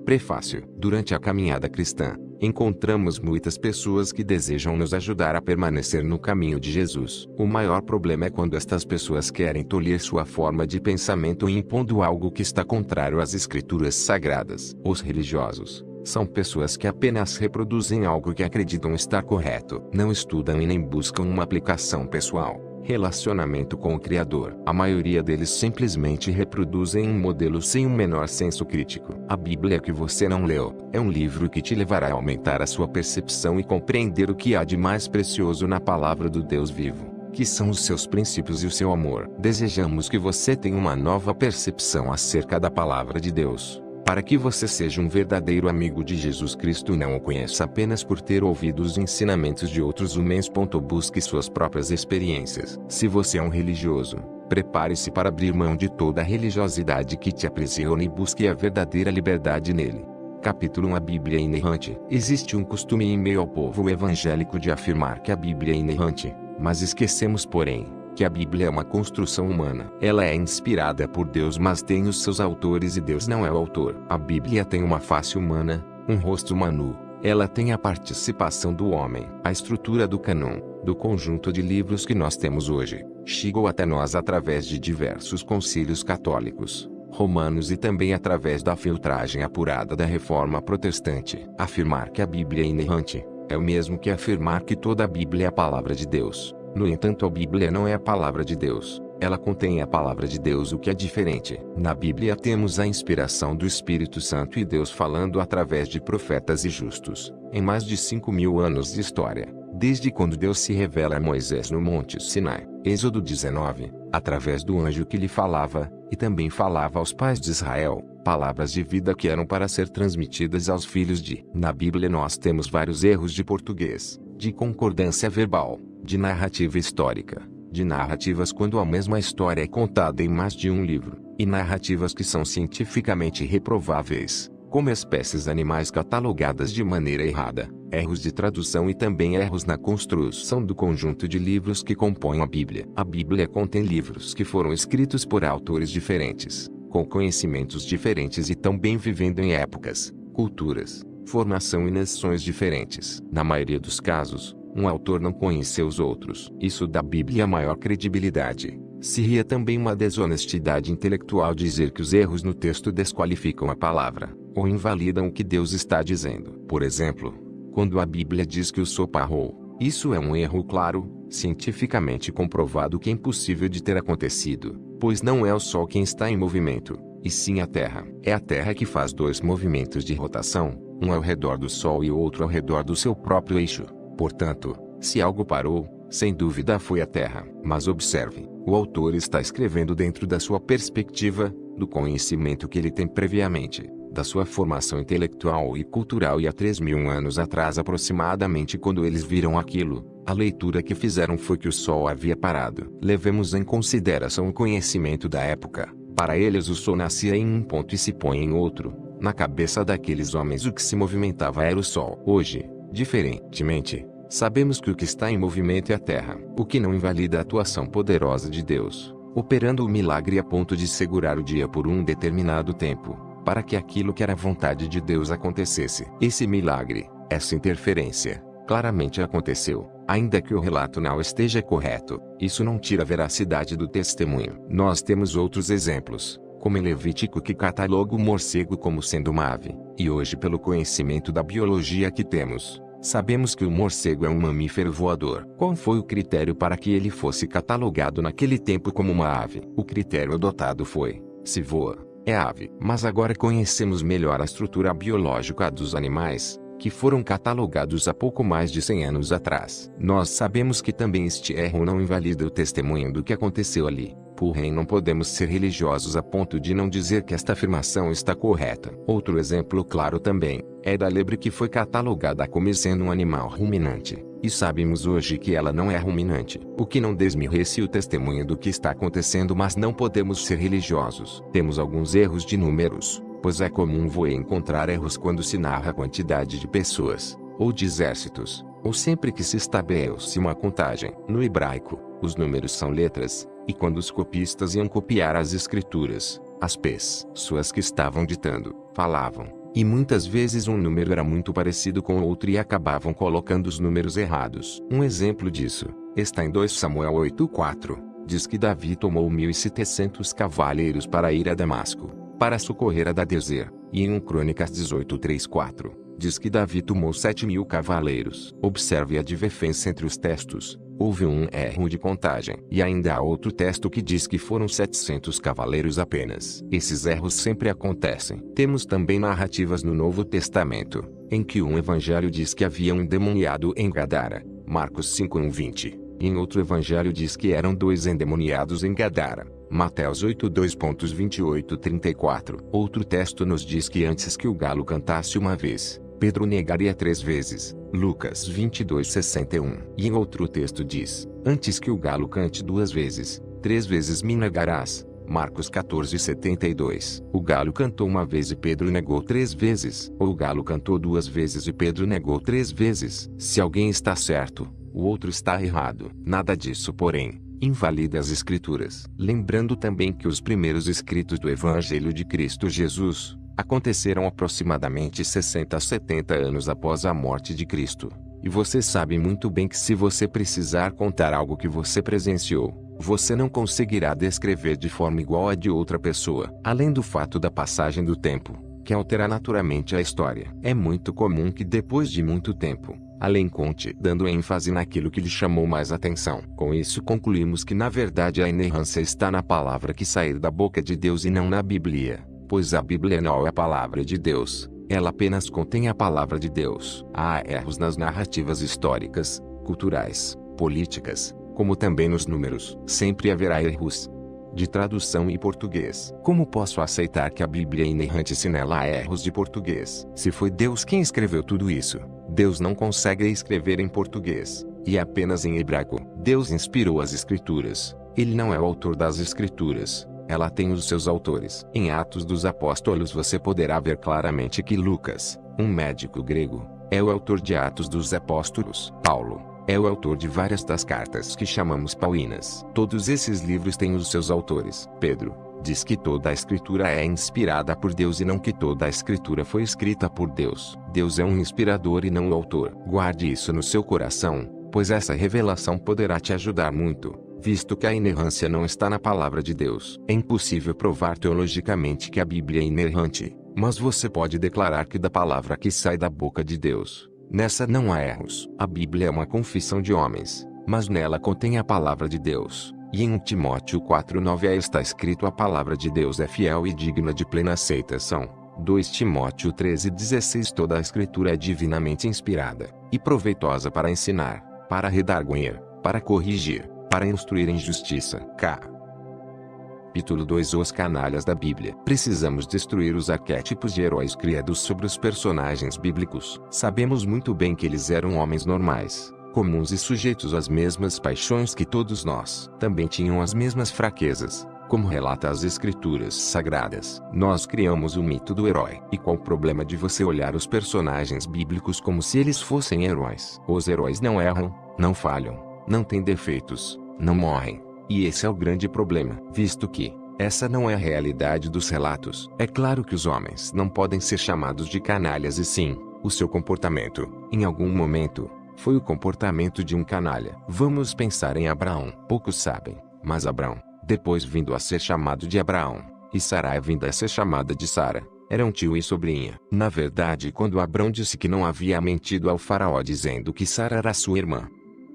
Prefácio. Durante a caminhada cristã, encontramos muitas pessoas que desejam nos ajudar a permanecer no caminho de Jesus. O maior problema é quando estas pessoas querem tolir sua forma de pensamento impondo algo que está contrário às escrituras sagradas. Os religiosos são pessoas que apenas reproduzem algo que acreditam estar correto. Não estudam e nem buscam uma aplicação pessoal. Relacionamento com o Criador. A maioria deles simplesmente reproduzem um modelo sem o menor senso crítico. A Bíblia que você não leu é um livro que te levará a aumentar a sua percepção e compreender o que há de mais precioso na palavra do Deus vivo, que são os seus princípios e o seu amor. Desejamos que você tenha uma nova percepção acerca da palavra de Deus, para que você seja um verdadeiro amigo de Jesus Cristo e não o conheça apenas por ter ouvido os ensinamentos de outros homens. Busque suas próprias experiências. Se você é um religioso, prepare-se para abrir mão de toda a religiosidade que te aprisiona e busque a verdadeira liberdade nele. Capítulo 1. A Bíblia é inerrante. Existe um costume em meio ao povo evangélico de afirmar que a Bíblia é inerrante, mas esquecemos, porém, que a Bíblia é uma construção humana. Ela é inspirada por Deus, mas tem os seus autores e Deus não é o autor. A Bíblia tem uma face humana, um rosto humano. Ela tem a participação do homem. A estrutura do cânon, do conjunto de livros que nós temos hoje, chegou até nós através de diversos concílios católicos, romanos e também através da filtragem apurada da Reforma Protestante. Afirmar que a Bíblia é inerrante é o mesmo que afirmar que toda a Bíblia é a palavra de Deus. No entanto, a Bíblia não é a palavra de Deus. Ela contém a palavra de Deus, o que é diferente. Na Bíblia temos a inspiração do Espírito Santo e Deus falando através de profetas e justos, em mais de 5.000 anos de história, desde quando Deus se revela a Moisés no Monte Sinai, Êxodo 19, através do anjo que lhe falava, e também falava aos pais de Israel, palavras de vida que eram para ser transmitidas aos filhos de. Na Bíblia nós temos vários erros de português, de concordância verbal, de narrativa histórica, de narrativas quando a mesma história é contada em mais de um livro, e narrativas que são cientificamente reprováveis, como espécies animais catalogadas de maneira errada, erros de tradução e também erros na construção do conjunto de livros que compõem a Bíblia. A Bíblia contém livros que foram escritos por autores diferentes, com conhecimentos diferentes e também vivendo em épocas, culturas, formação e nações diferentes. Na maioria dos casos, um autor não conheceu os outros. Isso dá à Bíblia maior credibilidade. Seria também uma desonestidade intelectual dizer que os erros no texto desqualificam a palavra, ou invalidam o que Deus está dizendo. Por exemplo, quando a Bíblia diz que o sol parou, isso é um erro claro, cientificamente comprovado que é impossível de ter acontecido, pois não é o sol quem está em movimento, e sim a Terra. É a Terra que faz dois movimentos de rotação, um ao redor do Sol e o outro ao redor do seu próprio eixo. Portanto, se algo parou, sem dúvida foi a Terra. Mas observe, o autor está escrevendo dentro da sua perspectiva, do conhecimento que ele tem previamente, da sua formação intelectual e cultural, e há 3.000 anos atrás aproximadamente, quando eles viram aquilo, a leitura que fizeram foi que o Sol havia parado. Levemos em consideração o conhecimento da época. Para eles o Sol nascia em um ponto e se põe em outro. Na cabeça daqueles homens o que se movimentava era o Sol. Hoje, diferentemente, sabemos que o que está em movimento é a Terra, o que não invalida a atuação poderosa de Deus, operando o milagre a ponto de segurar o dia por um determinado tempo, para que aquilo que era vontade de Deus acontecesse. Esse milagre, essa interferência, claramente aconteceu, ainda que o relato não esteja correto. Isso não tira a veracidade do testemunho. Nós temos outros exemplos, como em Levítico, que cataloga o morcego como sendo uma ave, e hoje, pelo conhecimento da biologia que temos, sabemos que o morcego é um mamífero voador. Qual foi o critério para que ele fosse catalogado naquele tempo como uma ave? O critério adotado foi: se voa, é ave. Mas agora conhecemos melhor a estrutura biológica dos animais, que foram catalogados há pouco mais de 100 anos atrás. Nós sabemos que também este erro não invalida o testemunho do que aconteceu ali. Porém, não podemos ser religiosos a ponto de não dizer que esta afirmação está correta. Outro exemplo claro também é da lebre, que foi catalogada como sendo um animal ruminante, e sabemos hoje que ela não é ruminante, o que não desmerece o testemunho do que está acontecendo, mas não podemos ser religiosos. Temos alguns erros de números, pois é comum encontrar erros quando se narra a quantidade de pessoas, ou de exércitos, ou sempre que se estabelece uma contagem. No hebraico, os números são letras, e quando os copistas iam copiar as escrituras, as pessoas que estavam ditando, falavam, E muitas vezes um número era muito parecido com outro e acabavam colocando os números errados. Um exemplo disso está em 2 Samuel 8:4. Diz que Davi tomou 1.700 cavaleiros para ir a Damasco, para socorrer Hadadezer. E em 1 Crônicas 18:3-4, diz que Davi tomou 7.000 cavaleiros. Observe a diferença entre os textos. Houve um erro de contagem. E ainda há outro texto que diz que foram 700 cavaleiros apenas. Esses erros sempre acontecem. Temos também narrativas no Novo Testamento, em que um evangelho diz que havia um endemoniado em Gadara, Marcos 5:1-20. E em outro evangelho diz que eram 2 endemoniados em Gadara, Mateus 8:2.28-34. Outro texto nos diz que antes que o galo cantasse uma vez, Pedro negaria 3 vezes, Lucas 22:61. E em outro texto diz, antes que o galo cante 2 vezes, 3 vezes me negarás, Marcos 14:72. O galo cantou uma vez e Pedro negou 3 vezes. Ou o galo cantou 2 vezes e Pedro negou 3 vezes. Se alguém está certo, o outro está errado. Nada disso, porém, invalida as Escrituras. Lembrando também que os primeiros escritos do Evangelho de Cristo Jesus aconteceram aproximadamente 60 a 70 anos após a morte de Cristo. E você sabe muito bem que se você precisar contar algo que você presenciou, você não conseguirá descrever de forma igual a de outra pessoa. Além do fato da passagem do tempo, que altera naturalmente a história. É muito comum que depois de muito tempo, Allen conte dando ênfase naquilo que lhe chamou mais atenção. Com isso concluímos que na verdade a inerrância está na palavra que sair da boca de Deus e não na Bíblia, pois a Bíblia não é a palavra de Deus, ela apenas contém a palavra de Deus. Há erros nas narrativas históricas, culturais, políticas, como também nos números. Sempre haverá erros de tradução e português. Como posso aceitar que a Bíblia é inerrante se nela há erros de português? Se foi Deus quem escreveu tudo isso, Deus não consegue escrever em português, e apenas em hebraico. Deus inspirou as Escrituras. Ele não é o autor das Escrituras. Ela tem os seus autores. Em Atos dos Apóstolos você poderá ver claramente que Lucas, um médico grego, é o autor de Atos dos Apóstolos. Paulo é o autor de várias das cartas que chamamos paulinas. Todos esses livros têm os seus autores. Pedro diz que toda a Escritura é inspirada por Deus e não que toda a Escritura foi escrita por Deus. Deus é um inspirador e não o autor. Guarde isso no seu coração, pois essa revelação poderá te ajudar muito, visto que a inerrância não está na palavra de Deus. É impossível provar teologicamente que a Bíblia é inerrante, mas você pode declarar que da palavra que sai da boca de Deus, nessa não há erros. A Bíblia é uma confissão de homens, mas nela contém a palavra de Deus. E em 1 Timóteo 4:9 está escrito: a palavra de Deus é fiel e digna de plena aceitação. 2 Timóteo 13:16 Toda a Escritura é divinamente inspirada e proveitosa para ensinar, para redarguir, para corrigir, para instruir em justiça. Capítulo 2 Os canalhas da Bíblia. Precisamos destruir os arquétipos de heróis criados sobre os personagens bíblicos. Sabemos muito bem que eles eram homens normais, comuns e sujeitos às mesmas paixões que todos nós. Também tinham as mesmas fraquezas, como relata as Escrituras Sagradas. Nós criamos o mito do herói. E qual o problema de você olhar os personagens bíblicos como se eles fossem heróis? Os heróis não erram, não falham, não têm defeitos, não morrem. E esse é o grande problema, visto que essa não é a realidade dos relatos. É claro que os homens não podem ser chamados de canalhas e sim, o seu comportamento, em algum momento, foi o comportamento de um canalha. Vamos pensar em Abraão. Poucos sabem, mas Abraão, depois vindo a ser chamado de Abraão, e Sarai vinda a ser chamada de Sara, eram tio e sobrinha. Na verdade, quando Abraão disse que não havia mentido ao faraó dizendo que Sara era sua irmã,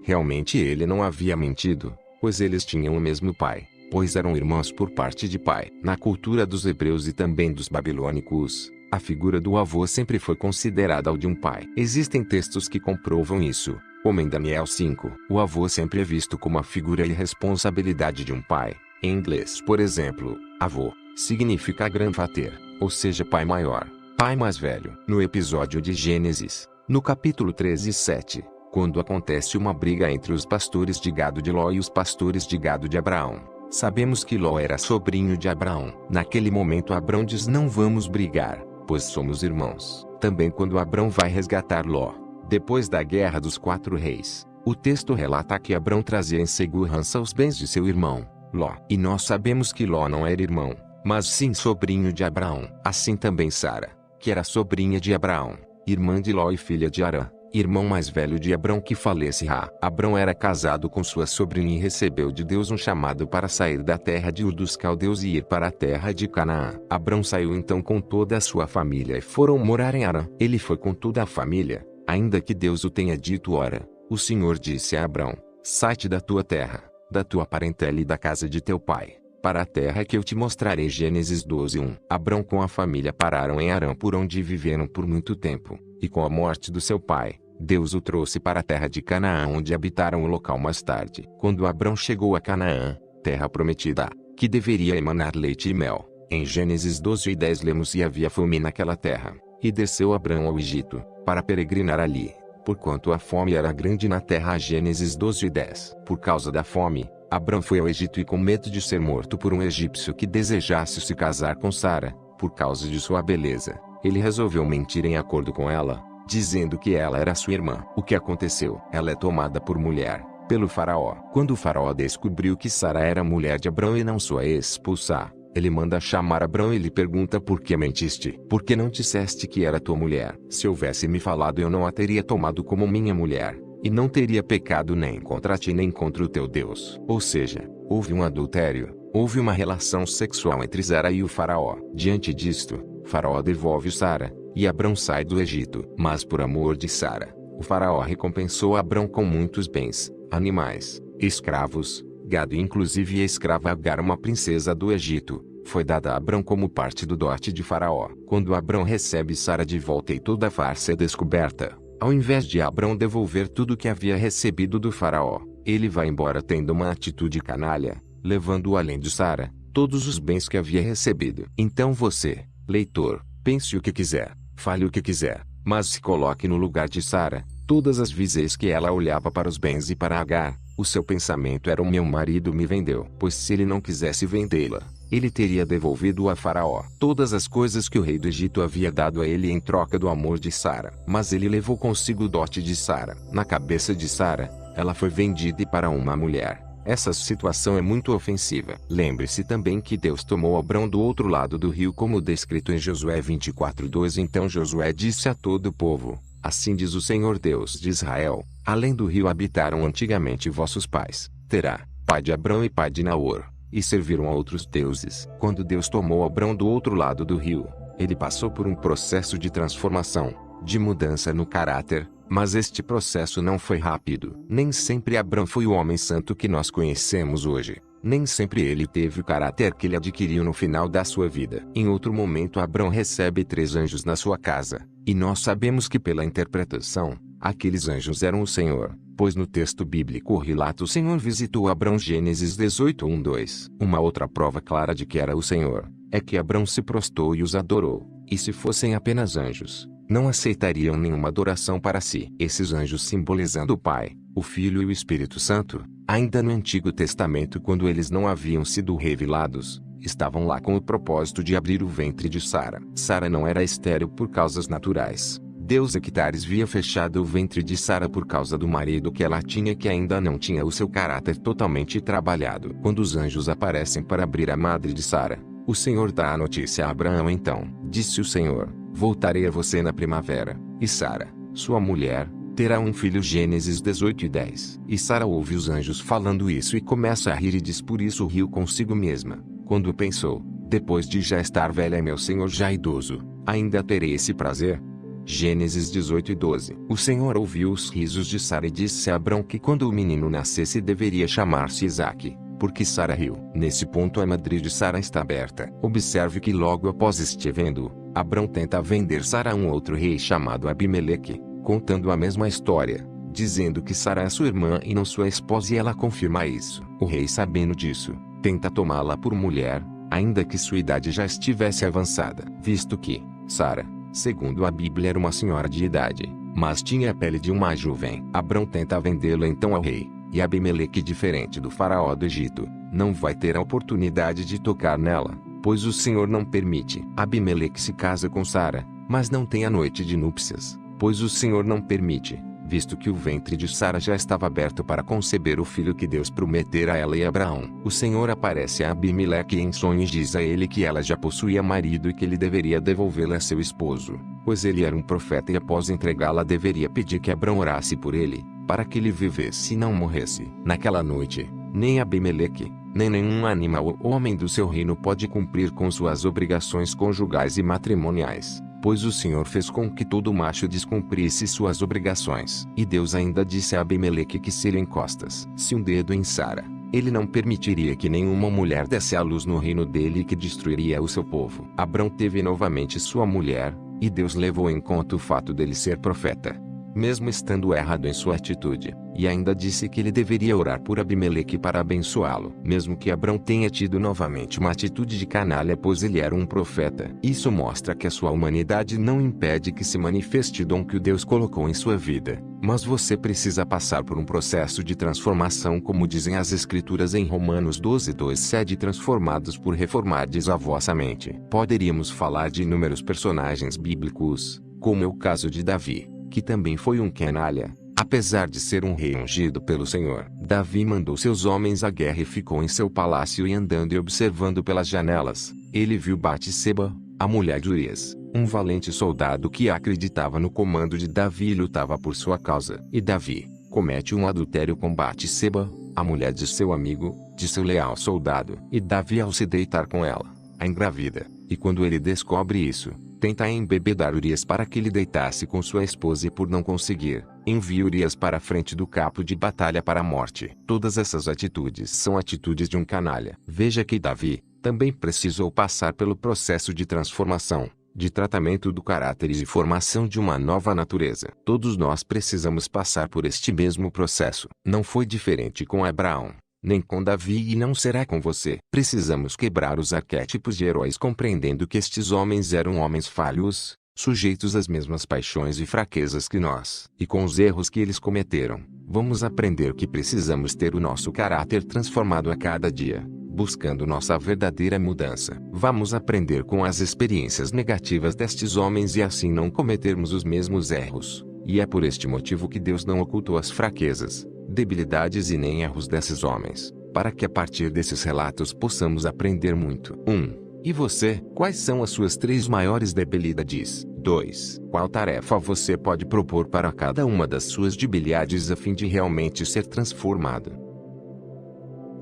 realmente ele não havia mentido, pois eles tinham o mesmo pai, pois eram irmãos por parte de pai. Na cultura dos hebreus e também dos babilônicos, a figura do avô sempre foi considerada ao de um pai. Existem textos que comprovam isso, como em Daniel 5. O avô sempre é visto como a figura e responsabilidade de um pai. Em inglês, por exemplo, avô significa grandfather, ou seja, pai maior, pai mais velho. No episódio de Gênesis, no capítulo 13:7, quando acontece uma briga entre os pastores de gado de Ló e os pastores de gado de Abraão, sabemos que Ló era sobrinho de Abraão. Naquele momento Abraão diz: não vamos brigar, pois somos irmãos. Também quando Abraão vai resgatar Ló, depois da guerra dos 4 reis, o texto relata que Abraão trazia em segurança os bens de seu irmão, Ló. E nós sabemos que Ló não era irmão, mas sim sobrinho de Abraão. Assim também Sara, que era sobrinha de Abraão, irmã de Ló e filha de Arã, irmão mais velho de Abrão que falece Rá. Abrão era casado com sua sobrinha e recebeu de Deus um chamado para sair da terra de Ur dos Caldeus e ir para a terra de Canaã. Abrão saiu então com toda a sua família e foram morar em Arã. Ele foi com toda a família, ainda que Deus o tenha dito: ora, o Senhor disse a Abrão: sai-te da tua terra, da tua parentela e da casa de teu pai, para a terra que eu te mostrarei. Gênesis 12:1. Abrão com a família pararam em Arã, por onde viveram por muito tempo, e com a morte do seu pai, Deus o trouxe para a terra de Canaã, onde habitaram o local mais tarde. Quando Abrão chegou a Canaã, terra prometida, que deveria emanar leite e mel, em Gênesis 12:10 lemos: e havia fome naquela terra, e desceu Abrão ao Egito, para peregrinar ali, porquanto a fome era grande na terra. Gênesis 12:10. Por causa da fome, Abrão foi ao Egito e, com medo de ser morto por um egípcio que desejasse se casar com Sara, por causa de sua beleza, ele resolveu mentir em acordo com ela, dizendo que ela era sua irmã. O que aconteceu? Ela é tomada por mulher, pelo faraó. Quando o faraó descobriu que Sara era mulher de Abrão e não sua esposa, ele manda chamar Abrão e lhe pergunta: por que mentiste? Por que não disseste que era tua mulher? Se houvesse me falado, eu não a teria tomado como minha mulher, e não teria pecado nem contra ti nem contra o teu Deus. Ou seja, houve um adultério, houve uma relação sexual entre Sara e o faraó. Diante disto, faraó devolve Sara, e Abrão sai do Egito. Mas por amor de Sara, o faraó recompensou Abrão com muitos bens, animais, escravos, gado e inclusive a escrava Agar, uma princesa do Egito, foi dada a Abrão como parte do dote de faraó. Quando Abrão recebe Sara de volta e toda a farsa é descoberta, ao invés de Abrão devolver tudo o que havia recebido do faraó, ele vai embora tendo uma atitude canalha, levando além de Sara todos os bens que havia recebido. Então você, leitor, pense o que quiser, fale o que quiser, mas se coloque no lugar de Sara. Todas as vezes que ela olhava para os bens e para Agar, o seu pensamento era: o meu marido me vendeu. Pois se ele não quisesse vendê-la, ele teria devolvido a faraó todas as coisas que o rei do Egito havia dado a ele em troca do amor de Sara. Mas ele levou consigo o dote de Sara. Na cabeça de Sara, ela foi vendida para uma mulher. Essa situação é muito ofensiva. Lembre-se também que Deus tomou Abrão do outro lado do rio, como descrito em Josué 24:2. Então Josué disse a todo o povo: assim diz o Senhor Deus de Israel: além do rio habitaram antigamente vossos pais, Terá, pai de Abrão e pai de Naor, e serviram a outros deuses. Quando Deus tomou Abrão do outro lado do rio, ele passou por um processo de transformação, de mudança no caráter, mas este processo não foi rápido. Nem sempre Abrão foi o homem santo que nós conhecemos hoje. Nem sempre ele teve o caráter que ele adquiriu no final da sua vida. Em outro momento, Abrão recebe 3 anjos na sua casa, e nós sabemos que pela interpretação, aqueles anjos eram o Senhor, pois no texto bíblico relata: o Senhor visitou Abrão. Gênesis 18:1-2. Uma outra prova clara de que era o Senhor, é que Abrão se prostrou e os adorou, e se fossem apenas anjos, não aceitariam nenhuma adoração para si. Esses anjos, simbolizando o Pai, o Filho e o Espírito Santo, ainda no Antigo Testamento, quando eles não haviam sido revelados, estavam lá com o propósito de abrir o ventre de Sara. Sara não era estéril por causas naturais. Deus Ectares havia fechado o ventre de Sara por causa do marido que ela tinha, que ainda não tinha o seu caráter totalmente trabalhado. Quando os anjos aparecem para abrir a madre de Sara, o Senhor dá a notícia a Abraão. Então, disse o Senhor: voltarei a você na primavera, e Sara, sua mulher, terá um filho. Gênesis 18:10. E Sara ouve os anjos falando isso e começa a rir e diz: por isso riu consigo mesma, quando pensou: depois de já estar velha e meu senhor já idoso, ainda terei esse prazer? Gênesis 18:12. O Senhor ouviu os risos de Sara e disse a Abrão que quando o menino nascesse deveria chamar-se Isaque, porque Sara riu. Nesse ponto a madre de Sara está aberta. Observe que logo após este evento, Abrão tenta vender Sara a um outro rei chamado Abimeleque, contando a mesma história, dizendo que Sara é sua irmã e não sua esposa, e ela confirma isso. O rei, sabendo disso, tenta tomá-la por mulher, ainda que sua idade já estivesse avançada. Visto que Sara, segundo a Bíblia, era uma senhora de idade, mas tinha a pele de uma jovem, Abrão tenta vendê-la então ao rei, e Abimeleque, diferente do faraó do Egito, não vai ter a oportunidade de tocar nela, pois o Senhor não permite. Abimeleque se casa com Sara, mas não tem a noite de núpcias, pois o Senhor não permite. visto que o ventre de Sara já estava aberto para conceber o filho que Deus prometera a ela e a Abraão. O Senhor aparece a Abimeleque em sonhos e diz a ele que ela já possuía marido e que ele deveria devolvê-la a seu esposo, pois ele era um profeta e após entregá-la deveria pedir que Abraão orasse por ele, para que ele vivesse e não morresse. Naquela noite, nem Abimeleque, nem nenhum animal ou homem do seu reino pode cumprir com suas obrigações conjugais e matrimoniais, pois o Senhor fez com que todo macho descumprisse suas obrigações. E Deus ainda disse a Abimeleque que se ele encostas um dedo em Sara, ele não permitiria que nenhuma mulher desse à luz no reino dele e que destruiria o seu povo. Abrão teve novamente sua mulher, e Deus levou em conta o fato dele ser profeta, mesmo estando errado em sua atitude, e ainda disse que ele deveria orar por Abimeleque para abençoá-lo. Mesmo que Abrão tenha tido novamente uma atitude de canalha pois ele era um profeta, isso mostra que a sua humanidade não impede que se manifeste o dom que o Deus colocou em sua vida. Mas você precisa passar por um processo de transformação, como dizem as Escrituras em Romanos 12:2. Sede transformados por reformardes a vossa mente. Poderíamos falar de inúmeros personagens bíblicos, como é o caso de Davi, que também foi um canalha. Apesar de ser um rei ungido pelo Senhor, Davi mandou seus homens à guerra e ficou em seu palácio e andando e observando pelas janelas, ele viu Batseba, a mulher de Urias, um valente soldado que acreditava no comando de Davi e lutava por sua causa. E Davi comete um adultério com Batseba, a mulher de seu amigo, de seu leal soldado. E Davi, ao se deitar com ela, a engravida, e quando ele descobre isso, tenta embebedar Urias para que ele deitasse com sua esposa e por não conseguir, envia Urias para a frente do campo de batalha para a morte. Todas essas atitudes são atitudes de um canalha. Veja que Davi também precisou passar pelo processo de transformação, de tratamento do caráter e de formação de uma nova natureza. Todos nós precisamos passar por este mesmo processo. Não foi diferente com Abraão, nem com Davi e não será com você. Precisamos quebrar os arquétipos de heróis compreendendo que estes homens eram homens falhos, sujeitos às mesmas paixões e fraquezas que nós. E com os erros que eles cometeram, vamos aprender que precisamos ter o nosso caráter transformado a cada dia, buscando nossa verdadeira mudança. Vamos aprender com as experiências negativas destes homens e assim não cometermos os mesmos erros. E é por este motivo que Deus não ocultou as fraquezas, debilidades e nem erros desses homens, para que a partir desses relatos possamos aprender muito. 1. E você? Quais são as suas 3 maiores debilidades? 2. Qual tarefa você pode propor para cada uma das suas debilidades a fim de realmente ser transformado?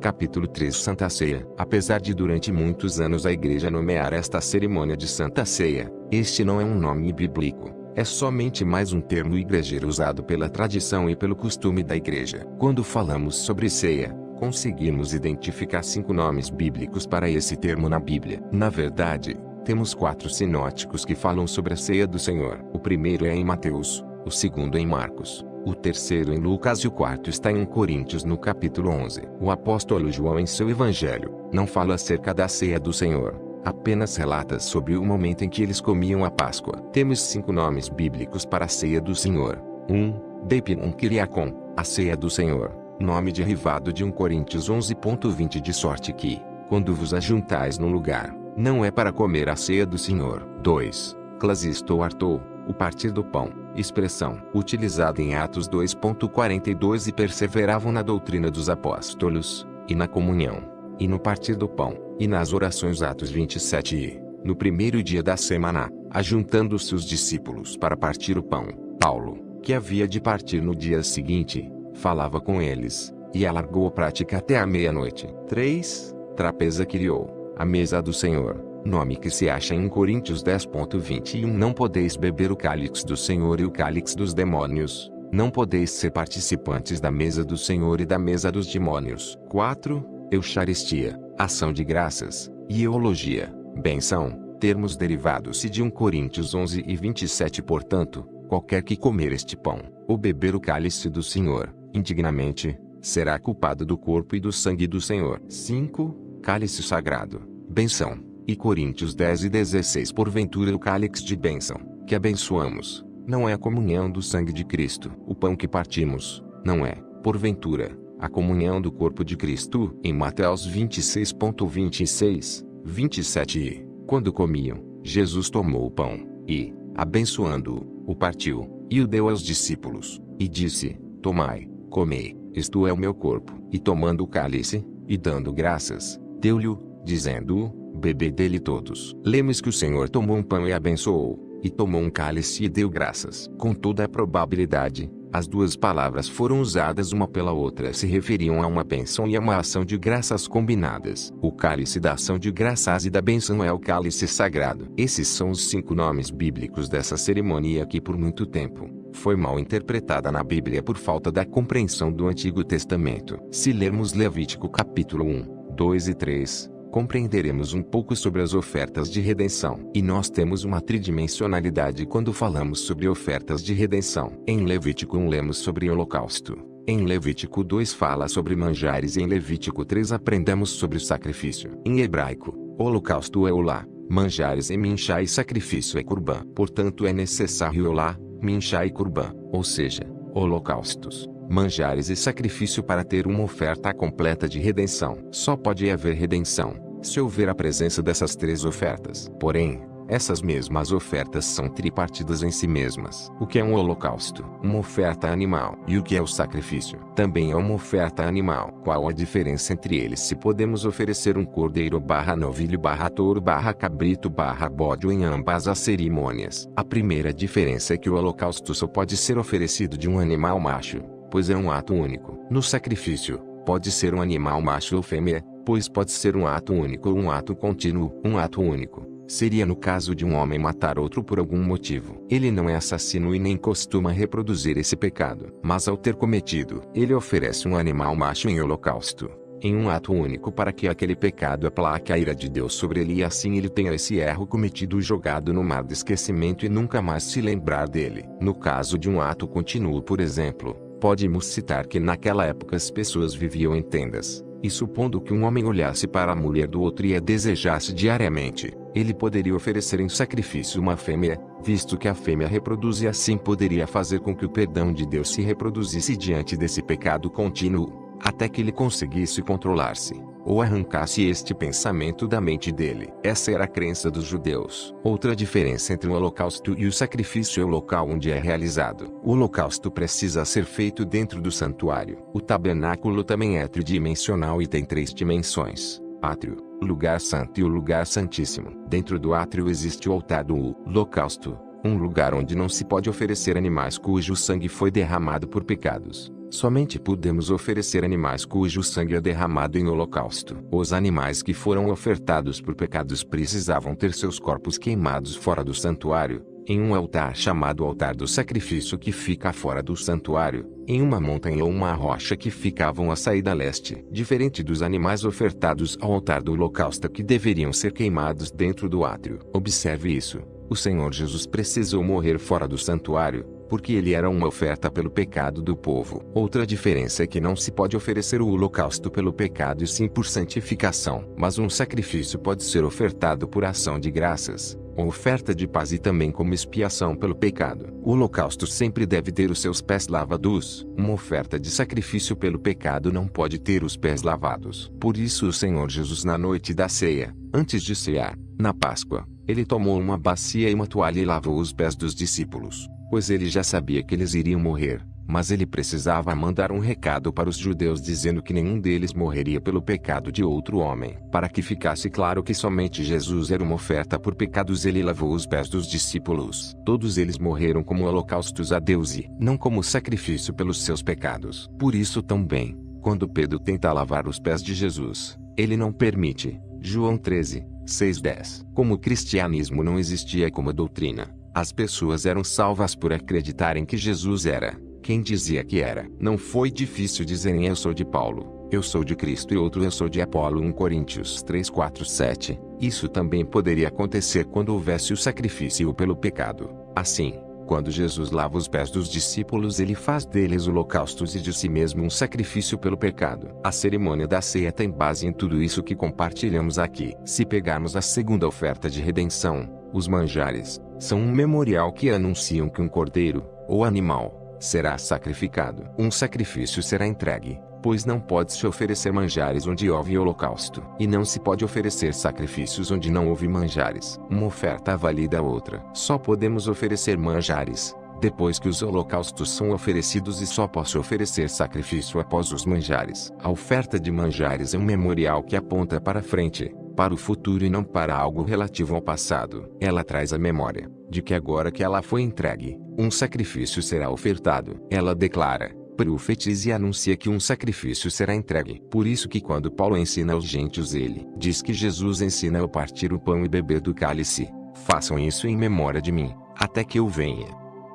Capítulo 3. Santa Ceia. Apesar de durante muitos anos a Igreja nomear esta cerimônia de Santa Ceia, este não é um nome bíblico. É somente mais um termo igrejeiro usado pela tradição e pelo costume da Igreja. Quando falamos sobre ceia, conseguimos identificar 5 nomes bíblicos para esse termo na Bíblia. Na verdade, temos 4 sinóticos que falam sobre a ceia do Senhor. O primeiro é em Mateus, o segundo em Marcos, o terceiro em Lucas e o quarto está em Coríntios no capítulo 11. O apóstolo João em seu evangelho não fala acerca da ceia do Senhor, apenas relata sobre o momento em que eles comiam a Páscoa. Temos 5 nomes bíblicos para a ceia do Senhor. 1. Deipnon Kyriakon, a ceia do Senhor, nome derivado de 1 Coríntios 11:20, de sorte que, quando vos ajuntais num lugar, não é para comer a ceia do Senhor. 2. Clasistou artou, o partir do pão, expressão utilizada em Atos 2:42, e perseveravam na doutrina dos apóstolos, e na comunhão, e no partir do pão, e nas orações. Atos 27. E, no primeiro dia da semana, ajuntando-se os discípulos para partir o pão, Paulo, que havia de partir no dia seguinte, falava com eles, e alargou a prática até a meia-noite. 3. Trapeza Kyriou, a mesa do Senhor, nome que se acha em Coríntios 10:21. Não podeis beber o cálice do Senhor e o cálice dos demônios. Não podeis ser participantes da mesa do Senhor e da mesa dos demônios. 4. Eucharistia, ação de graças, e eulogia, benção, termos derivados de 1 Coríntios 11:27. Portanto, qualquer que comer este pão, ou beber o cálice do Senhor, indignamente, será culpado do corpo e do sangue do Senhor. 5. Cálice sagrado, benção, e Coríntios 10:16. Porventura o cálice de bênção, que abençoamos, não é a comunhão do sangue de Cristo. O pão que partimos, não é, porventura, a comunhão do corpo de Cristo. Em Mateus 26:26, 27. E, quando comiam, Jesus tomou o pão, e, abençoando-o, o partiu, e o deu aos discípulos, e disse: Tomai, comei, isto é o meu corpo. E tomando o cálice, e dando graças, deu-lhe, dizendo: Bebei dele todos. Lemos que o Senhor tomou um pão e abençoou, e tomou um cálice e deu graças. Com toda a probabilidade, as duas palavras foram usadas uma pela outra se referiam a uma bênção e a uma ação de graças combinadas. O cálice da ação de graças e da bênção é o cálice sagrado. Esses são os 5 nomes bíblicos dessa cerimônia que por muito tempo foi mal interpretada na Bíblia por falta da compreensão do Antigo Testamento. Se lermos Levítico capítulo 1, 2 e 3, compreenderemos um pouco sobre as ofertas de redenção. E nós temos uma tridimensionalidade quando falamos sobre ofertas de redenção. Em Levítico 1 lemos sobre holocausto. Em Levítico 2 fala sobre manjares e em Levítico 3 aprendemos sobre o sacrifício. Em hebraico, holocausto é olá, manjares é minchá e sacrifício é curban. Portanto é necessário olá, minchá e curban, ou seja, holocaustos, manjares e sacrifício para ter uma oferta completa de redenção. Só pode haver redenção se houver a presença dessas 3 ofertas. Porém, essas mesmas ofertas são tripartidas em si mesmas. O que é um holocausto? Uma oferta animal. E o que é o sacrifício? Também é uma oferta animal. Qual a diferença entre eles? Se podemos oferecer um cordeiro novilho touro cabrito bode em ambas as cerimônias. A primeira diferença é que o holocausto só pode ser oferecido de um animal macho, pois é um ato único. No sacrifício, pode ser um animal macho ou fêmea, pois pode ser um ato único ou um ato contínuo. Um ato único seria no caso de um homem matar outro por algum motivo. Ele não é assassino e nem costuma reproduzir esse pecado. Mas ao ter cometido, ele oferece um animal macho em holocausto, em um ato único para que aquele pecado aplaque a ira de Deus sobre ele e assim ele tenha esse erro cometido jogado no mar de esquecimento e nunca mais se lembrar dele. No caso de um ato contínuo, por exemplo, pode-nos citar que naquela época as pessoas viviam em tendas, e supondo que um homem olhasse para a mulher do outro e a desejasse diariamente, ele poderia oferecer em sacrifício uma fêmea, visto que a fêmea reproduz e assim poderia fazer com que o perdão de Deus se reproduzisse diante desse pecado contínuo, até que ele conseguisse controlar-se, ou arrancasse este pensamento da mente dele. Essa era a crença dos judeus. Outra diferença entre o holocausto e o sacrifício é o local onde é realizado. O holocausto precisa ser feito dentro do santuário. O tabernáculo também é tridimensional e tem 3 dimensões: átrio, lugar santo e o lugar santíssimo. Dentro do átrio existe o altar do holocausto, um lugar onde não se pode oferecer animais cujo sangue foi derramado por pecados. Somente podemos oferecer animais cujo sangue é derramado em holocausto. Os animais que foram ofertados por pecados precisavam ter seus corpos queimados fora do santuário, em um altar chamado altar do sacrifício que fica fora do santuário, em uma montanha ou uma rocha que ficavam à saída leste. Diferente dos animais ofertados ao altar do holocausto que deveriam ser queimados dentro do átrio. Observe isso. O Senhor Jesus precisou morrer fora do santuário, porque ele era uma oferta pelo pecado do povo. Outra diferença é que não se pode oferecer o holocausto pelo pecado e sim por santificação. Mas um sacrifício pode ser ofertado por ação de graças, ou oferta de paz e também como expiação pelo pecado. O holocausto sempre deve ter os seus pés lavados. Uma oferta de sacrifício pelo pecado não pode ter os pés lavados. Por isso o Senhor Jesus na noite da ceia, antes de cear, na Páscoa, ele tomou uma bacia e uma toalha e lavou os pés dos discípulos, pois ele já sabia que eles iriam morrer, mas ele precisava mandar um recado para os judeus dizendo que nenhum deles morreria pelo pecado de outro homem. Para que ficasse claro que somente Jesus era uma oferta por pecados, ele lavou os pés dos discípulos. Todos eles morreram como holocaustos a Deus e não como sacrifício pelos seus pecados. Por isso também, quando Pedro tenta lavar os pés de Jesus, ele não permite. João 13, 6-10. Como o cristianismo não existia como doutrina, as pessoas eram salvas por acreditarem que Jesus era quem dizia que era. Não foi difícil dizerem eu sou de Paulo, eu sou de Cristo e outro eu sou de Apolo. 1 Coríntios 3, 4, 7. Isso também poderia acontecer quando houvesse o sacrifício pelo pecado. Assim, quando Jesus lava os pés dos discípulos, ele faz deles holocaustos e de si mesmo um sacrifício pelo pecado. A cerimônia da ceia tem base em tudo isso que compartilhamos aqui. Se pegarmos a segunda oferta de redenção, os manjares, são um memorial que anunciam que um cordeiro, ou animal, será sacrificado. Um sacrifício será entregue, pois não pode-se oferecer manjares onde houve holocausto. E não se pode oferecer sacrifícios onde não houve manjares. Uma oferta valida a outra. Só podemos oferecer manjares, depois que os holocaustos são oferecidos e só posso oferecer sacrifício após os manjares. A oferta de manjares é um memorial que aponta para frente, para o futuro e não para algo relativo ao passado. Ela traz a memória de que agora que ela foi entregue, um sacrifício será ofertado. Ela declara, profetiza e anuncia que um sacrifício será entregue. Por isso que quando Paulo ensina aos gentios ele diz que Jesus ensina a partir o pão e beber do cálice. Façam isso em memória de mim, até que eu venha.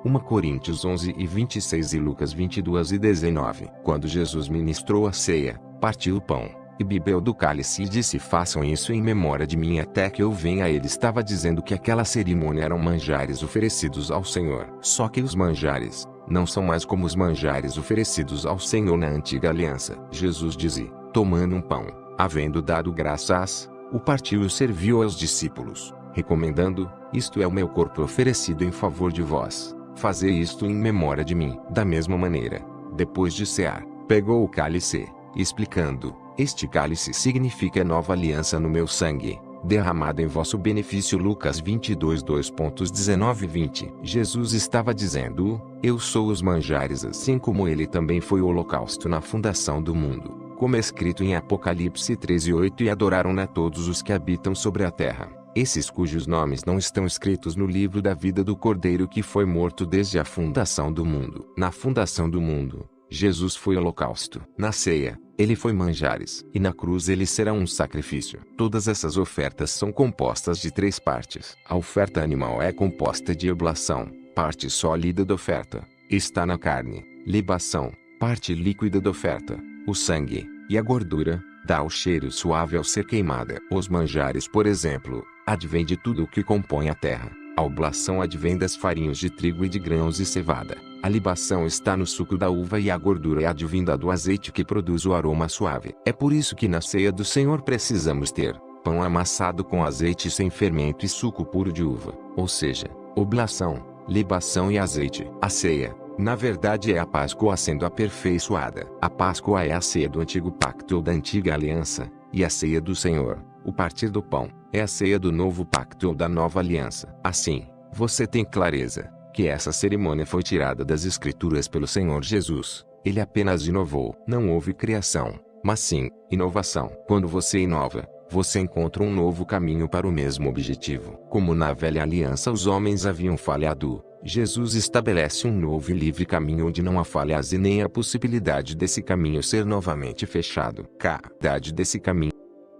1 Coríntios 11:26 e Lucas 22:19. Quando Jesus ministrou a ceia, partiu o pão e bebeu do cálice e disse: façam isso em memória de mim até que eu venha. Ele estava dizendo que aquela cerimônia eram manjares oferecidos ao Senhor. Só que os manjares não são mais como os manjares oferecidos ao Senhor na antiga aliança. Jesus disse, tomando um pão, havendo dado graças, o partiu e o serviu aos discípulos, recomendando: isto é o meu corpo oferecido em favor de vós. Fazei isto em memória de mim. Da mesma maneira, depois de cear, pegou o cálice, explicando: este cálice significa a nova aliança no meu sangue, derramado em vosso benefício. Lucas 22:19-20. Jesus estava dizendo: eu sou os manjares, assim como ele também foi o holocausto na fundação do mundo, como é escrito em Apocalipse 13:8: e adoraram-na todos os que habitam sobre a terra, esses cujos nomes não estão escritos no livro da vida do Cordeiro que foi morto desde a fundação do mundo. Na fundação do mundo, Jesus foi holocausto. Na ceia, ele foi manjares. E na cruz ele será um sacrifício. Todas essas ofertas são compostas de 3 partes. A oferta animal é composta de oblação, parte sólida da oferta, está na carne; libação, parte líquida da oferta, o sangue; e a gordura, dá o cheiro suave ao ser queimada. Os manjares, por exemplo, advém de tudo o que compõe a terra. A oblação advém das farinhas de trigo e de grãos e cevada. A libação está no suco da uva e a gordura é advinda do azeite que produz o aroma suave. É por isso que na ceia do Senhor precisamos ter pão amassado com azeite sem fermento e suco puro de uva, ou seja, oblação, libação e azeite. A ceia, na verdade, é a Páscoa sendo aperfeiçoada. A Páscoa é a ceia do antigo pacto ou da antiga aliança, e a ceia do Senhor, o partir do pão, é a ceia do novo pacto ou da nova aliança. Assim, você tem clareza que essa cerimônia foi tirada das Escrituras pelo Senhor Jesus. Ele apenas inovou. Não houve criação, mas sim inovação. Quando você inova, você encontra um novo caminho para o mesmo objetivo. Como na velha aliança os homens haviam falhado, Jesus estabelece um novo e livre caminho onde não há falhas e nem a possibilidade desse caminho ser novamente fechado. Verdade desse caminho.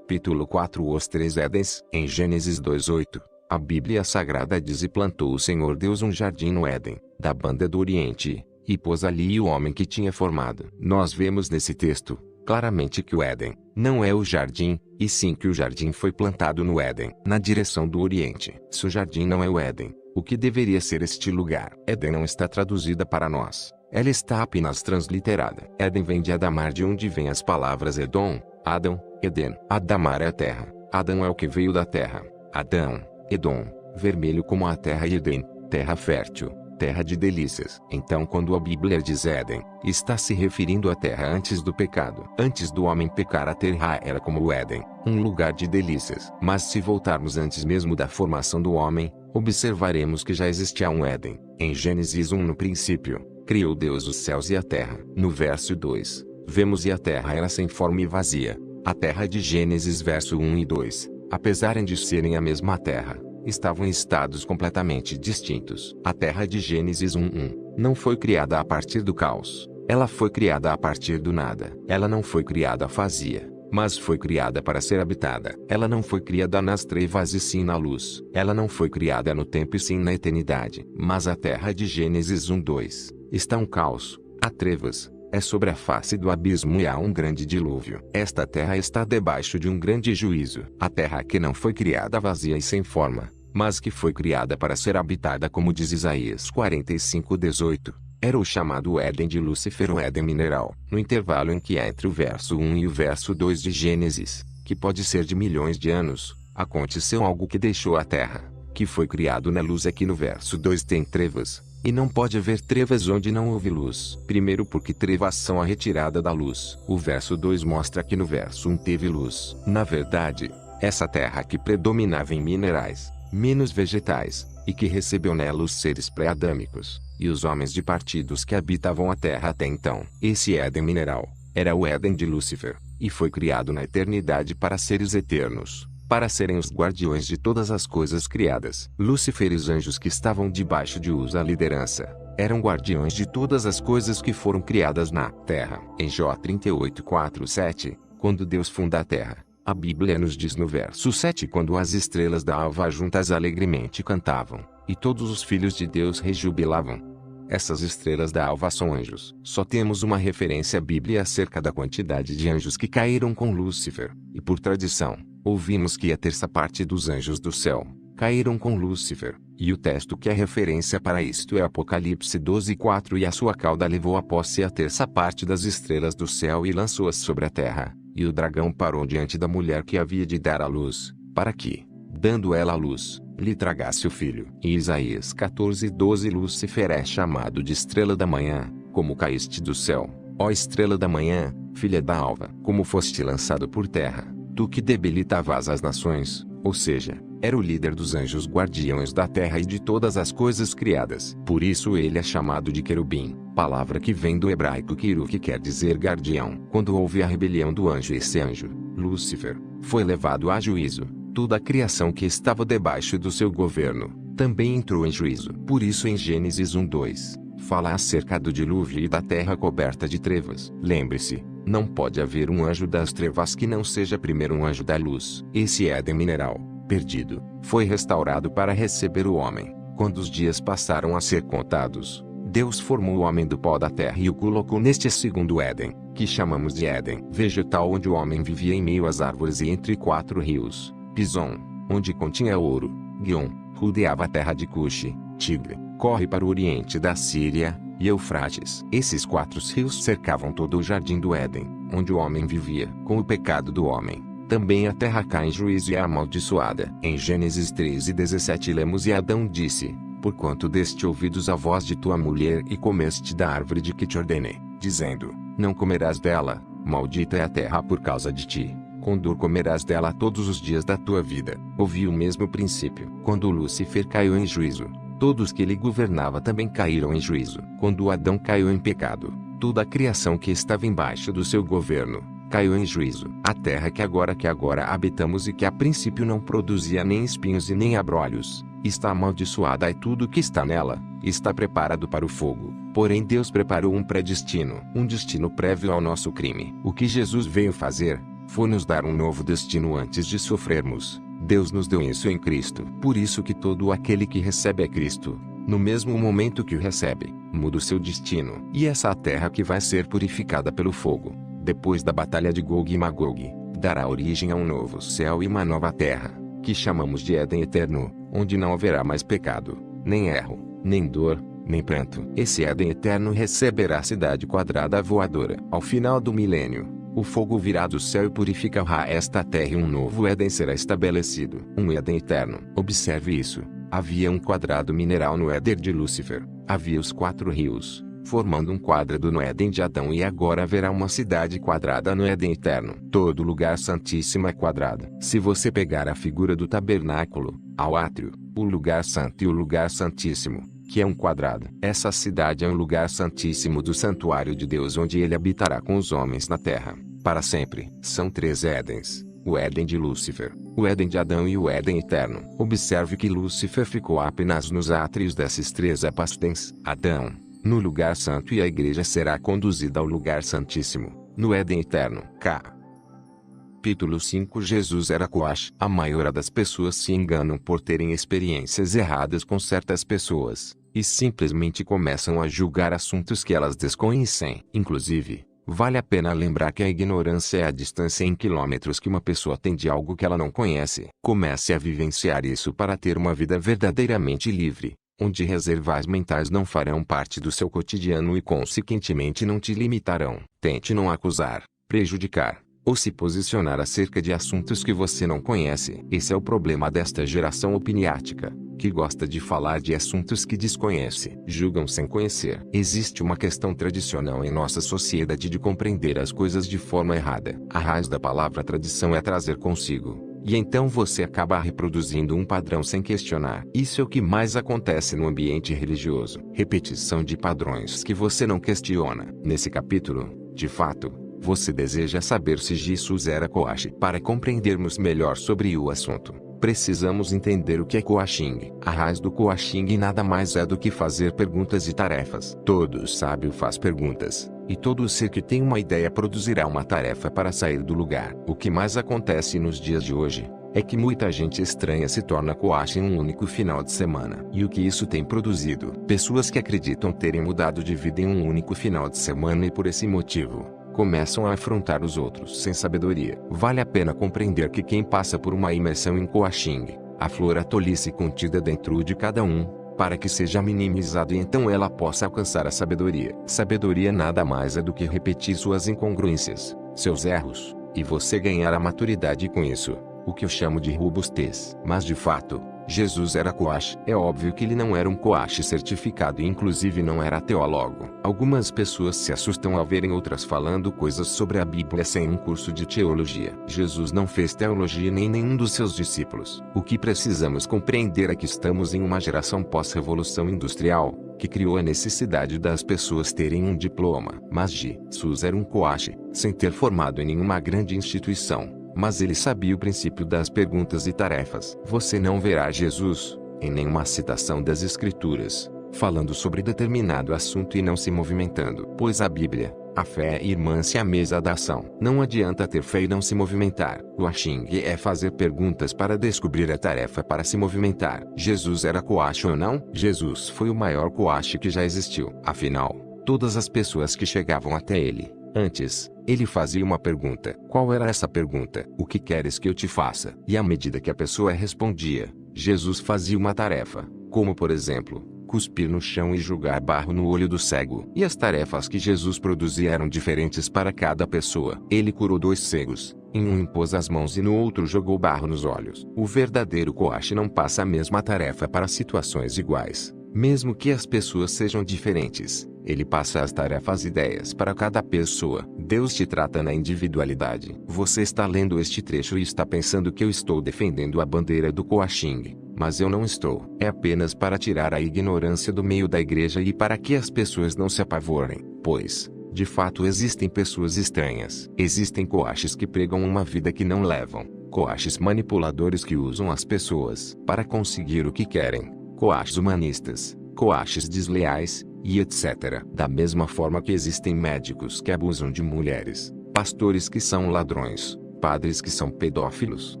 Capítulo 4. Os 3 Édens. Em Gênesis 2:8, a Bíblia Sagrada diz: e plantou o Senhor Deus um jardim no Éden, da banda do Oriente, e pôs ali o homem que tinha formado. Nós vemos nesse texto, claramente que o Éden não é o jardim, e sim que o jardim foi plantado no Éden, na direção do Oriente. Se o jardim não é o Éden, o que deveria ser este lugar? Éden não está traduzida para nós. Ela está apenas transliterada. Éden vem de Adamar, de onde vêm as palavras Edom, Adão, Eden. Adamar é a terra. Adão é o que veio da terra. Adão, Edom, vermelho como a terra, e Eden, terra fértil, terra de delícias. Então, quando a Bíblia diz Éden, está se referindo à terra antes do pecado. Antes do homem pecar, a terra era como o Éden, um lugar de delícias. Mas se voltarmos antes mesmo da formação do homem, observaremos que já existia um Éden. Em Gênesis 1, no princípio, criou Deus os céus e a terra. No verso 2, vemos: e a terra era sem forma e vazia. A terra de Gênesis verso 1 e 2, apesar de serem a mesma terra, estavam em estados completamente distintos. A terra de Gênesis 1:1 não foi criada a partir do caos. Ela foi criada a partir do nada. Ela não foi criada vazia, mas foi criada para ser habitada. Ela não foi criada nas trevas e sim na luz. Ela não foi criada no tempo e sim na eternidade. Mas a terra de Gênesis 1:2 está um caos, há trevas, é sobre a face do abismo e há um grande dilúvio. Esta terra está debaixo de um grande juízo. A terra que não foi criada vazia e sem forma, mas que foi criada para ser habitada, como diz Isaías 45:18. Era o chamado Éden de Lúcifer, o Éden mineral. No intervalo em que há entre o verso 1 e o verso 2 de Gênesis, que pode ser de milhões de anos, aconteceu algo que deixou a terra, que foi criado na luz. Aqui no verso 2 tem trevas, e não pode haver trevas onde não houve luz. Primeiro, porque trevas são a retirada da luz. O verso 2 mostra que no verso 1 teve luz. Na verdade, essa terra que predominava em minerais, menos vegetais, e que recebeu nela os seres pré-adâmicos, e os homens de partidos que habitavam a terra até então. Esse Éden mineral era o Éden de Lúcifer, e foi criado na eternidade para seres eternos, para serem os guardiões de todas as coisas criadas. Lúcifer e os anjos que estavam debaixo de Usa a liderança, eram guardiões de todas as coisas que foram criadas na terra. Em Jó 38:4-7, quando Deus funda a terra, a Bíblia nos diz no verso 7: quando as estrelas da alva juntas alegremente cantavam, e todos os filhos de Deus rejubilavam. Essas estrelas da alva são anjos. Só temos uma referência bíblica acerca da quantidade de anjos que caíram com Lúcifer, e por tradição, ouvimos que a terça parte dos anjos do céu caíram com Lúcifer, e o texto que é referência para isto é Apocalipse 12:4: e a sua cauda levou a posse a terça parte das estrelas do céu e lançou-as sobre a terra, e o dragão parou diante da mulher que havia de dar à luz, para que, dando ela a luz, lhe tragasse o filho. Em Isaías 14:12, Lúcifer é chamado de estrela da manhã, como caíste do céu, ó estrela da manhã, filha da alva. Como foste lançado por terra, tu que debilitavas as nações, ou seja, era o líder dos anjos guardiões da terra e de todas as coisas criadas. Por isso ele é chamado de querubim, palavra que vem do hebraico quiru, que quer dizer guardião. Quando houve a rebelião do anjo, esse anjo, Lúcifer, foi levado a juízo. Toda a criação que estava debaixo do seu governo também entrou em juízo. Por isso em Gênesis 1:2, fala acerca do dilúvio e da terra coberta de trevas. Lembre-se, não pode haver um anjo das trevas que não seja primeiro um anjo da luz. Esse Éden mineral, perdido, foi restaurado para receber o homem. Quando os dias passaram a ser contados, Deus formou o homem do pó da terra e o colocou neste segundo Éden, que chamamos de Éden vegetal, onde o homem vivia em meio às árvores e entre 4 rios. Pison, onde continha ouro. Guion, rodeava a terra de Cuxi. Tigre, corre para o oriente da Síria, e Eufrates. Esses 4 rios cercavam todo o jardim do Éden, onde o homem vivia. Com o pecado do homem, também a terra cai em juízo e é amaldiçoada. Em Gênesis 13:17 lemos: e Adão disse: porquanto deste ouvidos à voz de tua mulher e comeste da árvore de que te ordenei, dizendo: não comerás dela, maldita é a terra por causa de ti. Com dor comerás dela todos os dias da tua vida. Ouvi o mesmo princípio. Quando Lúcifer caiu em juízo, todos que ele governava também caíram em juízo. Quando Adão caiu em pecado, toda a criação que estava embaixo do seu governo caiu em juízo. A terra que agora habitamos e que a princípio não produzia nem espinhos e nem abrolhos, está amaldiçoada, e tudo que está nela está preparado para o fogo. Porém Deus preparou um predestino, um destino prévio ao nosso crime. O que Jesus veio fazer foi nos dar um novo destino antes de sofrermos. Deus nos deu isso em Cristo. Por isso que todo aquele que recebe a Cristo, no mesmo momento que o recebe, muda o seu destino. E essa terra que vai ser purificada pelo fogo, depois da batalha de Gog e Magog, dará origem a um novo céu e uma nova terra, que chamamos de Éden eterno, onde não haverá mais pecado, nem erro, nem dor, nem pranto. Esse Éden eterno receberá a cidade quadrada voadora. Ao final do milênio, o fogo virá do céu e purificará esta terra, e um novo Éden será estabelecido. Um Éden eterno. Observe isso. Havia um quadrado mineral no Éden de Lúcifer. Havia os 4 rios, formando um quadrado no Éden de Adão, e agora haverá uma cidade quadrada no Éden eterno. Todo lugar santíssimo é quadrado. Se você pegar a figura do tabernáculo, ao átrio, o lugar santo e o lugar santíssimo, que é um quadrado, essa cidade é um lugar santíssimo do santuário de Deus, onde ele habitará com os homens na terra, para sempre. São 3 Édens: o Éden de Lúcifer, o Éden de Adão e o Éden eterno. Observe que Lúcifer ficou apenas nos átrios desses 3 épastens. Adão, no lugar santo, e a igreja será conduzida ao lugar santíssimo, no Éden eterno. Capítulo 5. Jesus era coach. A maioria das pessoas se enganam por terem experiências erradas com certas pessoas, e simplesmente começam a julgar assuntos que elas desconhecem. Inclusive, vale a pena lembrar que a ignorância é a distância em quilômetros que uma pessoa tem de algo que ela não conhece. Comece a vivenciar isso para ter uma vida verdadeiramente livre, onde reservas mentais não farão parte do seu cotidiano e consequentemente não te limitarão. Tente não acusar, prejudicar ou se posicionar acerca de assuntos que você não conhece. Esse é o problema desta geração opiniática, que gosta de falar de assuntos que desconhece. Julgam sem conhecer. Existe uma questão tradicional em nossa sociedade de compreender as coisas de forma errada. A raiz da palavra tradição é trazer consigo E então você acaba reproduzindo um padrão sem questionar. Isso é o que mais acontece no ambiente religioso. Repetição de padrões que você não questiona. Nesse capítulo, de fato, você deseja saber se Jesus era coach. Para compreendermos melhor sobre o assunto, precisamos entender o que é coaching. A raiz do coaching nada mais é do que fazer perguntas e tarefas. Todo sábio faz perguntas, e todo ser que tem uma ideia produzirá uma tarefa para sair do lugar. O que mais acontece nos dias de hoje é que muita gente estranha se torna coach em um único final de semana. E o que isso tem produzido? Pessoas que acreditam terem mudado de vida em um único final de semana e por esse motivo começam a afrontar os outros sem sabedoria. Vale a pena compreender que quem passa por uma imersão em coaching, aflora a tolice contida dentro de cada um, para que seja minimizado e então ela possa alcançar a sabedoria. Sabedoria nada mais é do que repetir suas incongruências, seus erros, e você ganhar a maturidade com isso, o que eu chamo de robustez. Mas de fato, Jesus era coach. É óbvio que ele não era um coach certificado e inclusive não era teólogo. Algumas pessoas se assustam ao verem outras falando coisas sobre a Bíblia sem um curso de teologia. Jesus não fez teologia nem nenhum dos seus discípulos. O que precisamos compreender é que estamos em uma geração pós-revolução industrial, que criou a necessidade das pessoas terem um diploma. Mas Jesus era um coach, sem ter formado em nenhuma grande instituição. Mas ele sabia o princípio das perguntas e tarefas. Você não verá Jesus, em nenhuma citação das Escrituras, falando sobre determinado assunto e não se movimentando. Pois a Bíblia, a fé é irmã-se à mesa da ação. Não adianta ter fé e não se movimentar. Coaching é fazer perguntas para descobrir a tarefa para se movimentar. Jesus era coach ou não? Jesus foi o maior coach que já existiu. Afinal, todas as pessoas que chegavam até ele, antes, ele fazia uma pergunta. Qual era essa pergunta? O que queres que eu te faça? E à medida que a pessoa respondia, Jesus fazia uma tarefa, como por exemplo, cuspir no chão e jogar barro no olho do cego. E as tarefas que Jesus produzia eram diferentes para cada pessoa. Ele curou 2 cegos, em um impôs as mãos e no outro jogou barro nos olhos. O verdadeiro coach não passa a mesma tarefa para situações iguais, mesmo que as pessoas sejam diferentes. Ele passa as tarefas e ideias para cada pessoa. Deus te trata na individualidade. Você está lendo este trecho e está pensando que eu estou defendendo a bandeira do coaching, mas eu não estou. É apenas para tirar a ignorância do meio da igreja e para que as pessoas não se apavorem, pois, de fato existem pessoas estranhas. Existem coaches que pregam uma vida que não levam, coaches manipuladores que usam as pessoas para conseguir o que querem, coaches humanistas, coaches desleais, e etc. Da mesma forma que existem médicos que abusam de mulheres, pastores que são ladrões, padres que são pedófilos.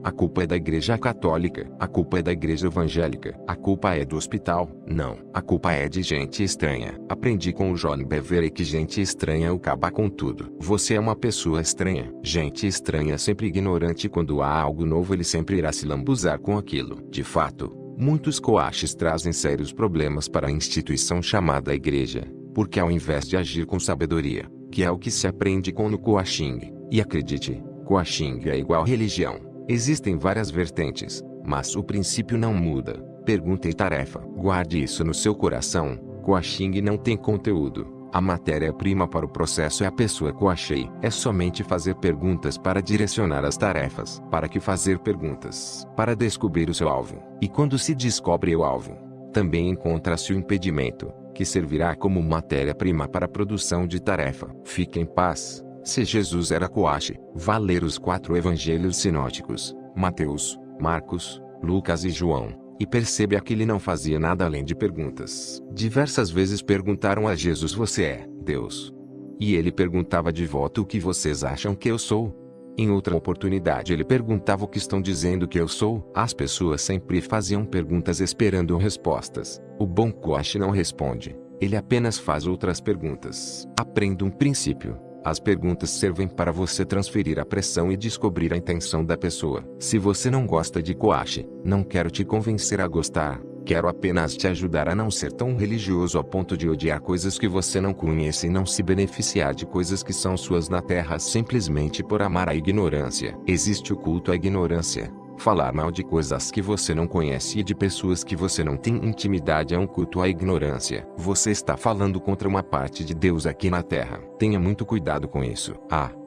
A culpa é da igreja católica, a culpa é da igreja evangélica, a culpa é do hospital. Não, a culpa é de gente estranha. Aprendi com o John Bevere que gente estranha acaba com tudo. Você é uma pessoa estranha. Gente estranha é sempre ignorante. Quando há algo novo ele sempre irá se lambuzar com aquilo. De fato, muitos coaches trazem sérios problemas para a instituição chamada igreja, porque ao invés de agir com sabedoria, que é o que se aprende com o coaching, e acredite, coaching é igual religião, existem várias vertentes, mas o princípio não muda. Pergunta e tarefa. Guarde isso no seu coração. Coaching não tem conteúdo. A matéria-prima para o processo é a pessoa coachei. É somente fazer perguntas para direcionar as tarefas. Para que fazer perguntas? Para descobrir o seu alvo. E quando se descobre o alvo, também encontra-se o impedimento, que servirá como matéria-prima para a produção de tarefa. Fique em paz. Se Jesus era coach, vá ler os 4 evangelhos sinóticos, Mateus, Marcos, Lucas e João, e perceba que ele não fazia nada além de perguntas. Diversas vezes perguntaram a Jesus: você é Deus? E ele perguntava de volta: o que vocês acham que eu sou? Em outra oportunidade ele perguntava: o que estão dizendo que eu sou? As pessoas sempre faziam perguntas esperando respostas. O bom coach não responde, ele apenas faz outras perguntas. Aprenda um princípio. As perguntas servem para você transferir a pressão e descobrir a intenção da pessoa. Se você não gosta de coach, não quero te convencer a gostar. Quero apenas te ajudar a não ser tão religioso a ponto de odiar coisas que você não conhece e não se beneficiar de coisas que são suas na terra simplesmente por amar a ignorância. Existe o culto à ignorância. Falar mal de coisas que você não conhece e de pessoas que você não tem intimidade é um culto à ignorância. Você está falando contra uma parte de Deus aqui na terra. Tenha muito cuidado com isso.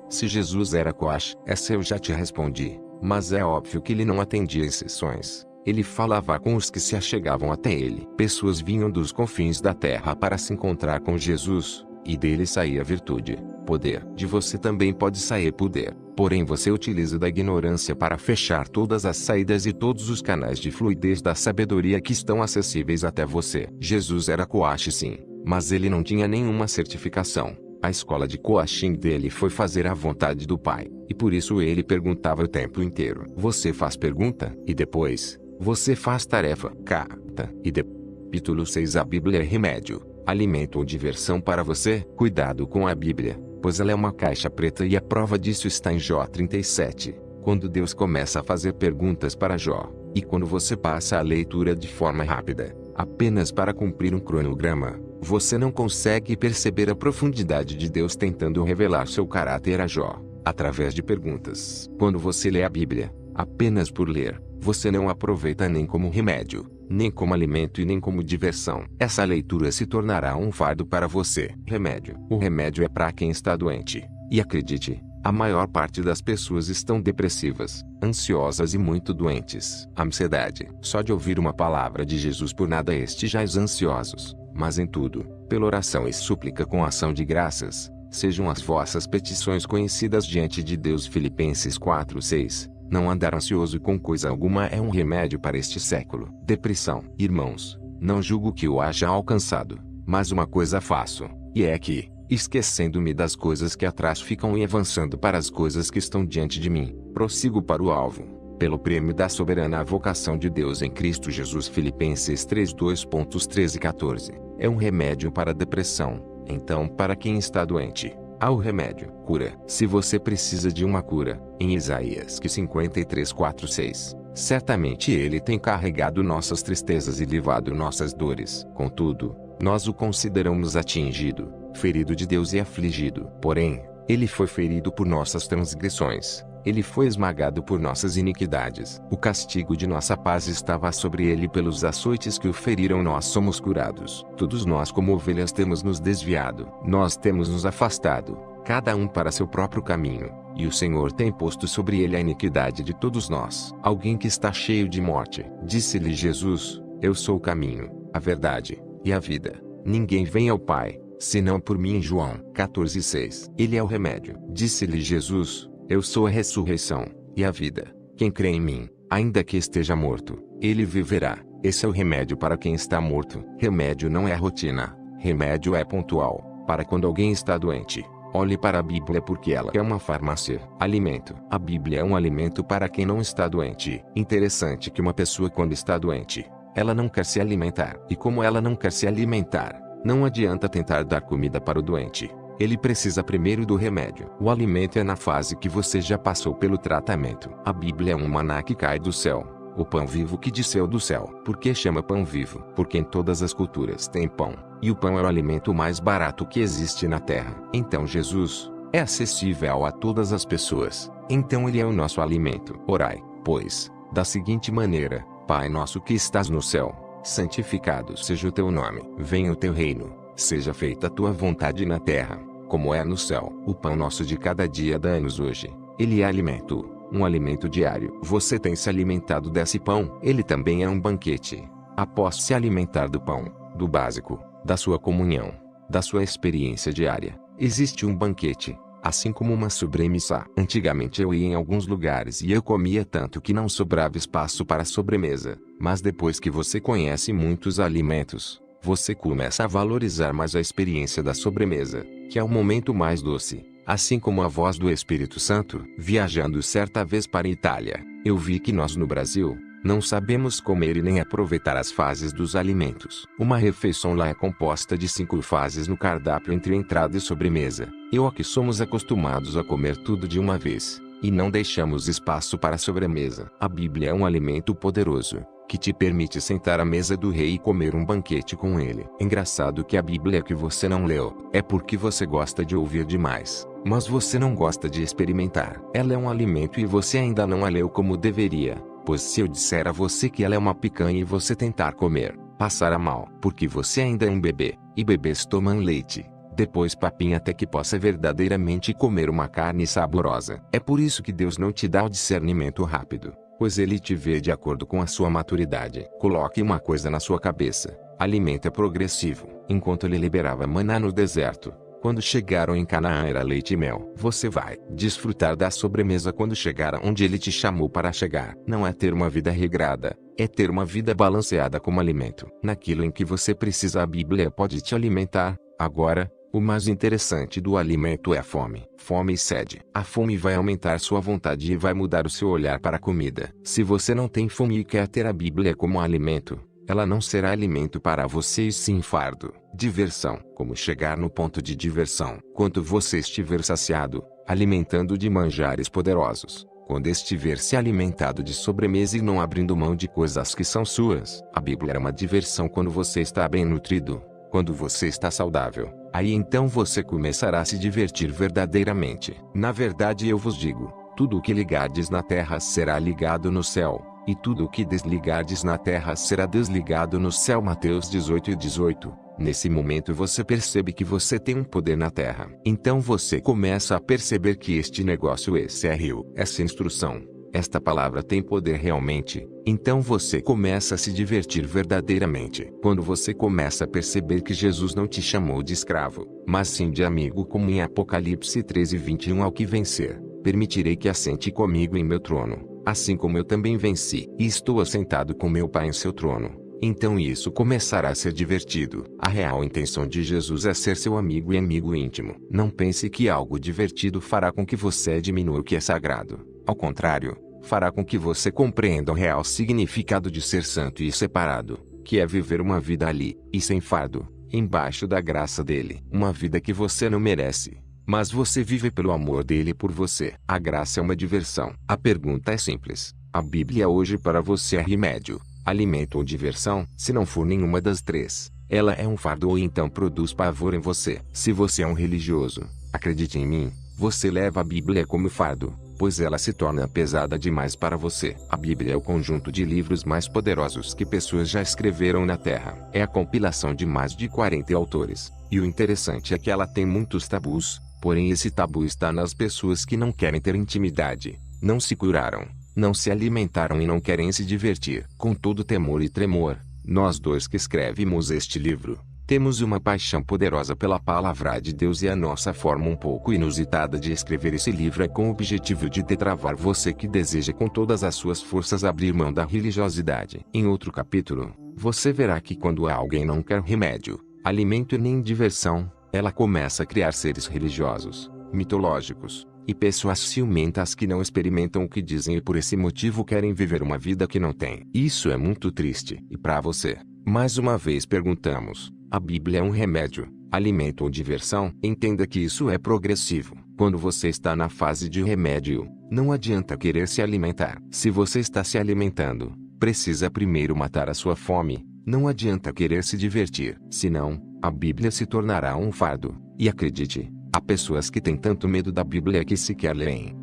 Se Jesus era coach, essa eu já te respondi. Mas é óbvio que ele não atendia exceções. Ele falava com os que se achegavam até ele. Pessoas vinham dos confins da terra para se encontrar com Jesus, e dele saía virtude, poder. De você também pode sair poder, porém você utiliza da ignorância para fechar todas as saídas e todos os canais de fluidez da sabedoria que estão acessíveis até você. Jesus era coache sim, mas ele não tinha nenhuma certificação. A escola de coaching dele foi fazer a vontade do Pai, e por isso ele perguntava o tempo inteiro. Você faz pergunta, e depois, você faz tarefa, carta, e capítulo 6. A Bíblia é remédio, alimento ou diversão para você? Cuidado com a Bíblia, pois ela é uma caixa preta e a prova disso está em Jó 37, quando Deus começa a fazer perguntas para Jó, e quando você passa a leitura de forma rápida, apenas para cumprir um cronograma, você não consegue perceber a profundidade de Deus tentando revelar seu caráter a Jó, através de perguntas. Quando você lê a Bíblia, apenas por ler, você não aproveita nem como remédio, nem como alimento e nem como diversão. Essa leitura se tornará um fardo para você. Remédio. O remédio é para quem está doente. E acredite, a maior parte das pessoas estão depressivas, ansiosas e muito doentes. Ansiedade. Só de ouvir uma palavra de Jesus por nada estejais ansiosos, mas em tudo, pela oração e súplica com ação de graças, sejam as vossas petições conhecidas diante de Deus. Filipenses 4:6. Não andar ansioso com coisa alguma é um remédio para este século. Depressão. Irmãos, não julgo que o haja alcançado, mas uma coisa faço, e é que, esquecendo-me das coisas que atrás ficam e avançando para as coisas que estão diante de mim, prossigo para o alvo, pelo prêmio da soberana vocação de Deus em Cristo Jesus. Filipenses 3:2-13 e 14. É um remédio para a depressão. Então, para quem está doente, há o remédio, cura. Se você precisa de uma cura, em Isaías 53:4-6, certamente ele tem carregado nossas tristezas e livrado nossas dores. Contudo, nós o consideramos atingido, ferido de Deus e afligido. Porém, ele foi ferido por nossas transgressões, ele foi esmagado por nossas iniquidades. O castigo de nossa paz estava sobre ele, pelos açoites que o feriram nós somos curados. Todos nós como ovelhas temos nos desviado, nós temos nos afastado, cada um para seu próprio caminho, e o Senhor tem posto sobre ele a iniquidade de todos nós. Alguém que está cheio de morte, disse-lhe Jesus: eu sou o caminho, a verdade e a vida. Ninguém vem ao Pai, senão por mim. Em João 14:6. Ele é o remédio. Disse-lhe Jesus: eu sou a ressurreição e a vida. Quem crê em mim, ainda que esteja morto, ele viverá. Esse é o remédio para quem está morto. Remédio não é rotina. Remédio é pontual, para quando alguém está doente. Olhe para a Bíblia porque ela é uma farmácia. Alimento. A Bíblia é um alimento para quem não está doente. Interessante que uma pessoa quando está doente, ela não quer se alimentar. E como ela não quer se alimentar, não adianta tentar dar comida para o doente. Ele precisa primeiro do remédio. O alimento é na fase que você já passou pelo tratamento. A Bíblia é um maná que cai do céu, o pão vivo que desceu do céu. Por que chama pão vivo? Porque em todas as culturas tem pão, e o pão é o alimento mais barato que existe na terra. Então Jesus é acessível a todas as pessoas. Então ele é o nosso alimento. Orai, pois, da seguinte maneira: Pai nosso que estás no céu, santificado seja o teu nome. Venha o teu reino, seja feita a tua vontade na terra, como é no céu. O pão nosso de cada dia dá-nos hoje. Ele é alimento, um alimento diário. Você tem se alimentado desse pão? Ele também é um banquete. Após se alimentar do pão, do básico, da sua comunhão, da sua experiência diária, existe um banquete, assim como uma sobremesa. Antigamente eu ia em alguns lugares e eu comia tanto que não sobrava espaço para a sobremesa. Mas depois que você conhece muitos alimentos, você começa a valorizar mais a experiência da sobremesa, que é o momento mais doce. Assim como a voz do Espírito Santo. Viajando certa vez para a Itália, eu vi que nós no Brasil, não sabemos comer e nem aproveitar as fases dos alimentos. Uma refeição lá é composta de 5 fases no cardápio entre entrada e sobremesa. Eu aqui somos acostumados a comer tudo de uma vez, e não deixamos espaço para a sobremesa. A Bíblia é um alimento poderoso, que te permite sentar à mesa do rei e comer um banquete com ele. Engraçado que a Bíblia que você não leu, é porque você gosta de ouvir demais, mas você não gosta de experimentar. Ela é um alimento e você ainda não a leu como deveria, pois se eu disser a você que ela é uma picanha e você tentar comer, passará mal, porque você ainda é um bebê, e bebês tomam leite. depois papinha até que possa verdadeiramente comer uma carne saborosa. É por isso que Deus não te dá o discernimento rápido, pois Ele te vê de acordo com a sua maturidade. Coloque uma coisa na sua cabeça: alimento é progressivo. Enquanto Ele liberava maná no deserto, quando chegaram em Canaã era leite e mel. Você vai desfrutar da sobremesa quando chegar onde Ele te chamou para chegar. Não é ter uma vida regrada, é ter uma vida balanceada como alimento. Naquilo em que você precisa, a Bíblia pode te alimentar. Agora, o mais interessante do alimento é a fome. Fome e sede. A fome vai aumentar sua vontade e vai mudar o seu olhar para a comida. Se você não tem fome e quer ter a Bíblia como alimento, ela não será alimento para você e sim fardo. Diversão. Como chegar no ponto de diversão? Quando você estiver saciado, alimentando de manjares poderosos. Quando estiver se alimentado de sobremesa e não abrindo mão de coisas que são suas. A Bíblia é uma diversão quando você está bem nutrido. Quando você está saudável, aí então você começará a se divertir verdadeiramente. Na verdade eu vos digo, tudo o que ligardes na terra será ligado no céu, e tudo o que desligardes na terra será desligado no céu. Mateus 18:18. Nesse momento você percebe que você tem um poder na terra. Então você começa a perceber que este negócio, esse é rio, essa instrução, esta palavra tem poder realmente. Então você começa a se divertir verdadeiramente. Quando você começa a perceber que Jesus não te chamou de escravo, mas sim de amigo, como em Apocalipse 13:21, ao que vencer, permitirei que assente comigo em meu trono, assim como eu também venci, e estou assentado com meu Pai em seu trono. Então isso começará a ser divertido. A real intenção de Jesus é ser seu amigo e amigo íntimo. Não pense que algo divertido fará com que você diminua o que é sagrado. Ao contrário, fará com que você compreenda o real significado de ser santo e separado, que é viver uma vida ali, e sem fardo, embaixo da graça dele. Uma vida que você não merece, mas você vive pelo amor dele por você. A graça é uma diversão. A pergunta é simples: a Bíblia hoje para você é remédio, alimento ou diversão? Se não for nenhuma das três, ela é um fardo ou então produz pavor em você. Se você é um religioso, acredite em mim, você leva a Bíblia como fardo, pois ela se torna pesada demais para você. A Bíblia é o conjunto de livros mais poderosos que pessoas já escreveram na Terra. É a compilação de mais de 40 autores. E o interessante é que ela tem muitos tabus, porém esse tabu está nas pessoas que não querem ter intimidade, não se curaram, não se alimentaram e não querem se divertir. Com todo temor e tremor, nós dois que escrevemos este livro, temos uma paixão poderosa pela palavra de Deus, e a nossa forma um pouco inusitada de escrever esse livro é com o objetivo de destravar você que deseja com todas as suas forças abrir mão da religiosidade. Em outro capítulo, você verá que quando alguém não quer remédio, alimento e nem diversão, ela começa a criar seres religiosos, mitológicos, e pessoas ciumentas que não experimentam o que dizem e por esse motivo querem viver uma vida que não tem. Isso é muito triste. E para você, mais uma vez perguntamos: a Bíblia é um remédio, alimento ou diversão? Entenda que isso é progressivo. Quando você está na fase de remédio, não adianta querer se alimentar. Se você está se alimentando, precisa primeiro matar a sua fome. Não adianta querer se divertir. Senão, a Bíblia se tornará um fardo. E acredite, há pessoas que têm tanto medo da Bíblia que sequer leem.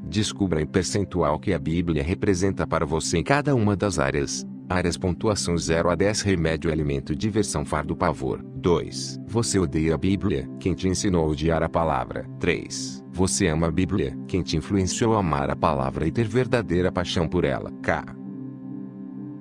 Descubra em percentual que a Bíblia representa para você em cada uma das áreas. Pontuação 0 a 10. Remédio, alimento, diversão, fardo, pavor. 2. Você odeia a Bíblia? Quem te ensinou a odiar a palavra? 3. Você ama a Bíblia? Quem te influenciou a amar a palavra e ter verdadeira paixão por ela?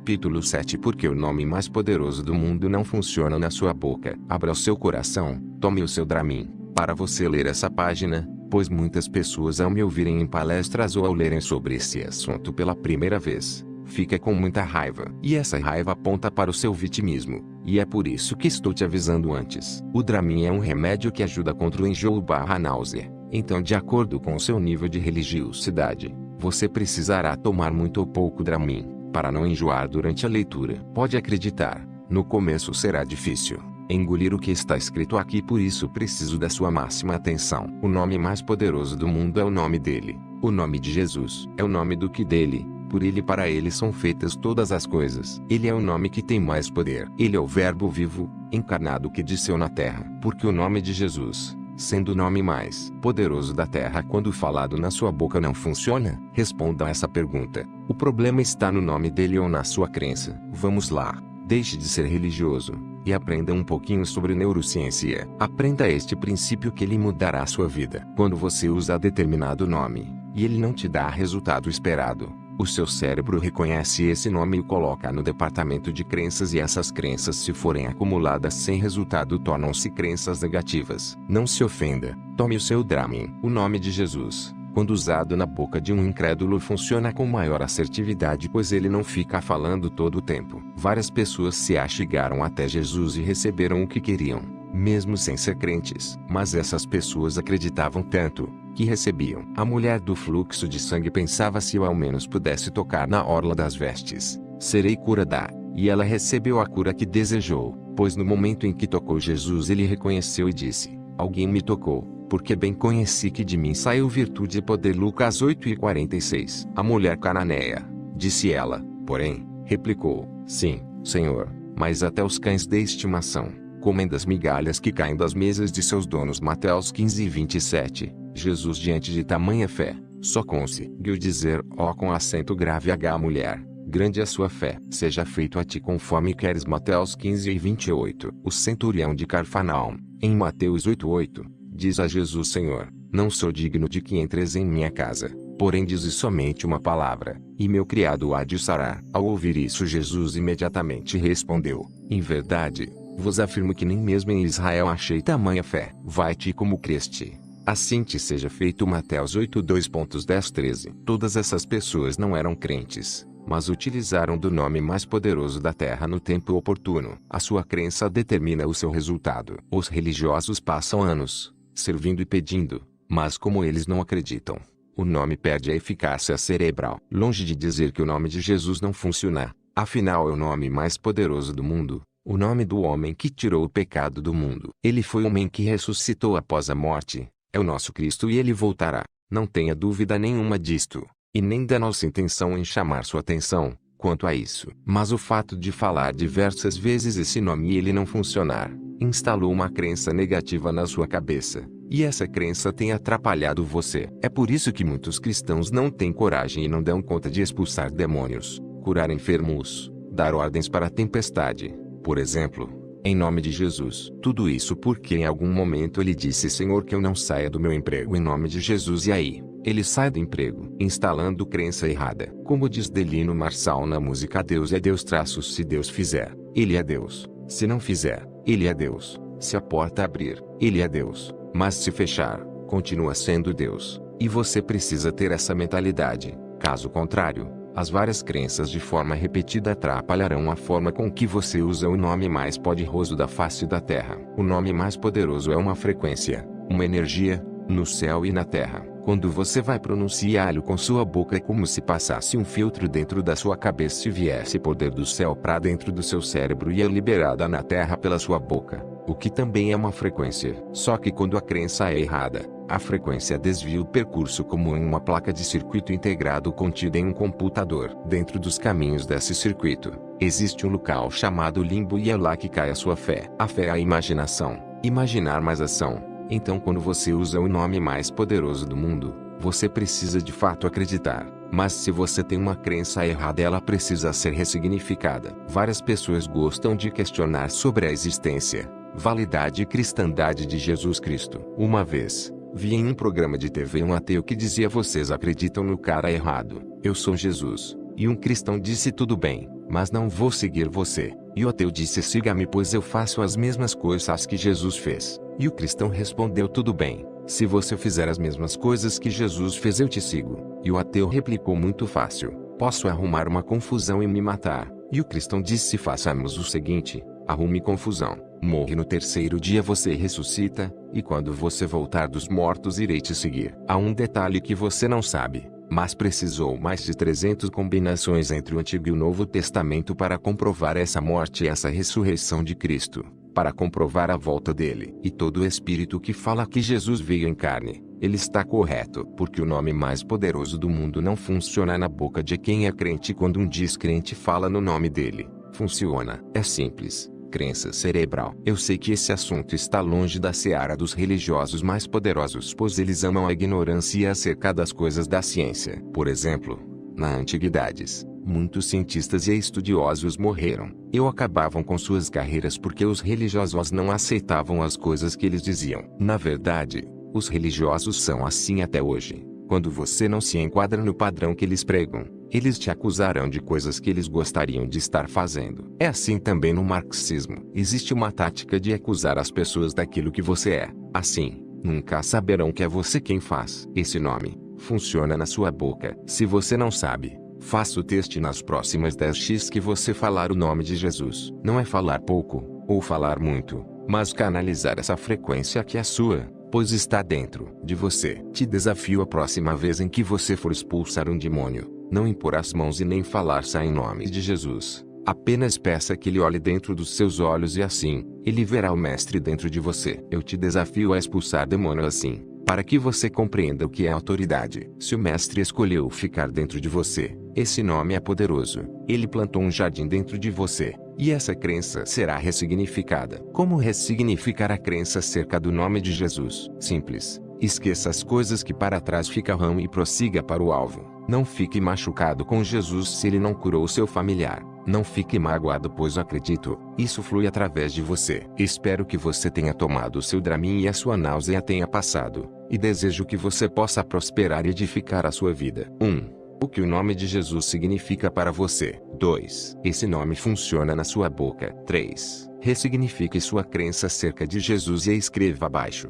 Capítulo 7. Porque o nome mais poderoso do mundo não funciona na sua boca. Abra o seu coração, tome o seu Dramin, para você ler essa página, pois muitas pessoas, ao me ouvirem em palestras ou ao lerem sobre esse assunto pela primeira vez, fica com muita raiva. E essa raiva aponta para o seu vitimismo. E é por isso que estou te avisando antes. O Dramin é um remédio que ajuda contra o enjoo/náusea. Então, de acordo com o seu nível de religiosidade, você precisará tomar muito ou pouco Dramin, para não enjoar durante a leitura. Pode acreditar, no começo será difícil engolir o que está escrito aqui, por isso preciso da sua máxima atenção. O nome mais poderoso do mundo é o nome dele. O nome de Jesus é o nome do que dele. Por ele e para ele são feitas todas as coisas. Ele é o nome que tem mais poder. Ele é o Verbo vivo, encarnado, que desceu na terra. Porque o nome de Jesus, sendo o nome mais poderoso da terra, quando falado na sua boca, não funciona? Responda a essa pergunta. O problema está no nome dele ou na sua crença? Vamos lá. Deixe de ser religioso. e aprenda um pouquinho sobre neurociência. Aprenda este princípio que ele mudará a sua vida. Quando você usa determinado nome, e ele não te dá o resultado esperado, o seu cérebro reconhece esse nome e o coloca no departamento de crenças, e essas crenças, se forem acumuladas sem resultado, tornam-se crenças negativas. Não se ofenda. Tome o seu Dramin. O nome de Jesus, quando usado na boca de um incrédulo, funciona com maior assertividade, pois ele não fica falando todo o tempo. Várias pessoas se achegaram até Jesus e receberam o que queriam, mesmo sem ser crentes. Mas essas pessoas acreditavam tanto, que recebiam. A mulher do fluxo de sangue pensava: se eu ao menos pudesse tocar na orla das vestes, serei curada. E ela recebeu a cura que desejou, pois no momento em que tocou Jesus, ele reconheceu e disse: alguém me tocou, porque bem conheci que de mim saiu virtude e poder. Lucas 8:46. A mulher cananeia, disse ela, porém, replicou: sim, Senhor, mas até os cães de estimação comem das migalhas que caem das mesas de seus donos. Mateus 15:27. Jesus, diante de tamanha fé, só conseguiu dizer: ó, com acento grave H, mulher, grande é a sua fé, seja feito a ti conforme queres. Mateus 15:28. O centurião de Cafarnaum, em Mateus 8:8, diz a Jesus: Senhor, não sou digno de que entres em minha casa, porém dize somente uma palavra, e meu criado há de sarar. Ao ouvir isso, Jesus imediatamente respondeu: em verdade vos afirmo que nem mesmo em Israel achei tamanha fé. Vai-te como creste, assim te seja feito. Mateus 8:2.10-13. Todas essas pessoas não eram crentes, mas utilizaram do nome mais poderoso da terra no tempo oportuno. A sua crença determina o seu resultado. Os religiosos passam anos servindo e pedindo, mas como eles não acreditam, o nome perde a eficácia cerebral. Longe de dizer que o nome de Jesus não funciona, afinal é o nome mais poderoso do mundo, o nome do homem que tirou o pecado do mundo. Ele foi o homem que ressuscitou após a morte, é o nosso Cristo, e ele voltará. Não tenha dúvida nenhuma disto, e nem da nossa intenção em chamar sua atenção quanto a isso. Mas o fato de falar diversas vezes esse nome e ele não funcionar, instalou uma crença negativa na sua cabeça, e essa crença tem atrapalhado você. É por isso que muitos cristãos não têm coragem e não dão conta de expulsar demônios, curar enfermos, dar ordens para a tempestade, por exemplo, em nome de Jesus. Tudo isso porque em algum momento ele disse: Senhor, que eu não saia do meu emprego em nome de Jesus, e aí ele sai do emprego, instalando crença errada. Como diz Delino Marçal na música Deus é Deus traço, se Deus fizer, ele é Deus. Se não fizer, ele é Deus. Se a porta abrir, ele é Deus. Mas se fechar, continua sendo Deus. E você precisa ter essa mentalidade. Caso contrário, as várias crenças de forma repetida atrapalharão a forma com que você usa o nome mais poderoso da face da terra. O nome mais poderoso é uma frequência, uma energia, no céu e na terra. Quando você vai pronunciá-lo com sua boca, é como se passasse um filtro dentro da sua cabeça e viesse poder do céu para dentro do seu cérebro e é liberada na terra pela sua boca, o que também é uma frequência. Só que quando a crença é errada, a frequência desvia o percurso como em uma placa de circuito integrado contida em um computador. Dentro dos caminhos desse circuito, existe um local chamado limbo, e é lá que cai a sua fé. A fé é a imaginação. Imaginar mais ação. Então, quando você usa o nome mais poderoso do mundo, você precisa de fato acreditar. Mas se você tem uma crença errada, ela precisa ser ressignificada. Várias pessoas gostam de questionar sobre a existência, validade e cristandade de Jesus Cristo. Uma vez, vi em um programa de TV um ateu que dizia: vocês acreditam no cara errado, eu sou Jesus. E um cristão disse: tudo bem, mas não vou seguir você. E o ateu disse: siga-me, pois eu faço as mesmas coisas que Jesus fez. E o cristão respondeu: tudo bem, se você fizer as mesmas coisas que Jesus fez, eu te sigo. E o ateu replicou: muito fácil, posso arrumar uma confusão e me matar. E o cristão disse: façamos o seguinte, arrume confusão, morre no terceiro dia, você ressuscita, e quando você voltar dos mortos irei te seguir. Há um detalhe que você não sabe, mas precisou mais de 300 combinações entre o Antigo e o Novo Testamento para comprovar essa morte e essa ressurreição de Cristo, para comprovar a volta dele. E todo espírito que fala que Jesus veio em carne, ele está correto, porque o nome mais poderoso do mundo não funciona na boca de quem é crente quando um descrente fala no nome dele. Funciona. É simples. Crença cerebral. Eu sei que esse assunto está longe da seara dos religiosos mais poderosos, pois eles amam a ignorância acerca das coisas da ciência. Por exemplo, na antiguidades, Muitos cientistas e estudiosos morreram, ou acabavam com suas carreiras porque os religiosos não aceitavam as coisas que eles diziam. Na verdade, os religiosos são assim até hoje. Quando você não se enquadra no padrão que eles pregam, eles te acusarão de coisas que eles gostariam de estar fazendo. É assim também no marxismo. Existe uma tática de acusar as pessoas daquilo que você é. Assim, nunca saberão que é você quem faz. Esse nome funciona na sua boca. Se você não sabe, faça o teste nas próximas 10x que você falar o nome de Jesus. Não é falar pouco, ou falar muito, mas canalizar essa frequência que é sua, pois está dentro de você. Te desafio a próxima vez em que você for expulsar um demônio, não impor as mãos e nem falar "sai em nome de Jesus". Apenas peça que ele olhe dentro dos seus olhos e assim, ele verá o mestre dentro de você. Eu te desafio a expulsar demônio assim, para que você compreenda o que é autoridade. Se o mestre escolheu ficar dentro de você, esse nome é poderoso. Ele plantou um jardim dentro de você, e essa crença será ressignificada. Como ressignificar a crença acerca do nome de Jesus? Simples. Esqueça as coisas que para trás ficarão e prossiga para o alvo. Não fique machucado com Jesus se ele não curou seu familiar. Não fique magoado, pois acredito, isso flui através de você. Espero que você tenha tomado o seu Dramin e a sua náusea tenha passado, e desejo que você possa prosperar e edificar a sua vida. 1. O que o nome de Jesus significa para você. 2. Esse nome funciona na sua boca. 3. Ressignifique sua crença acerca de Jesus e a escreva abaixo.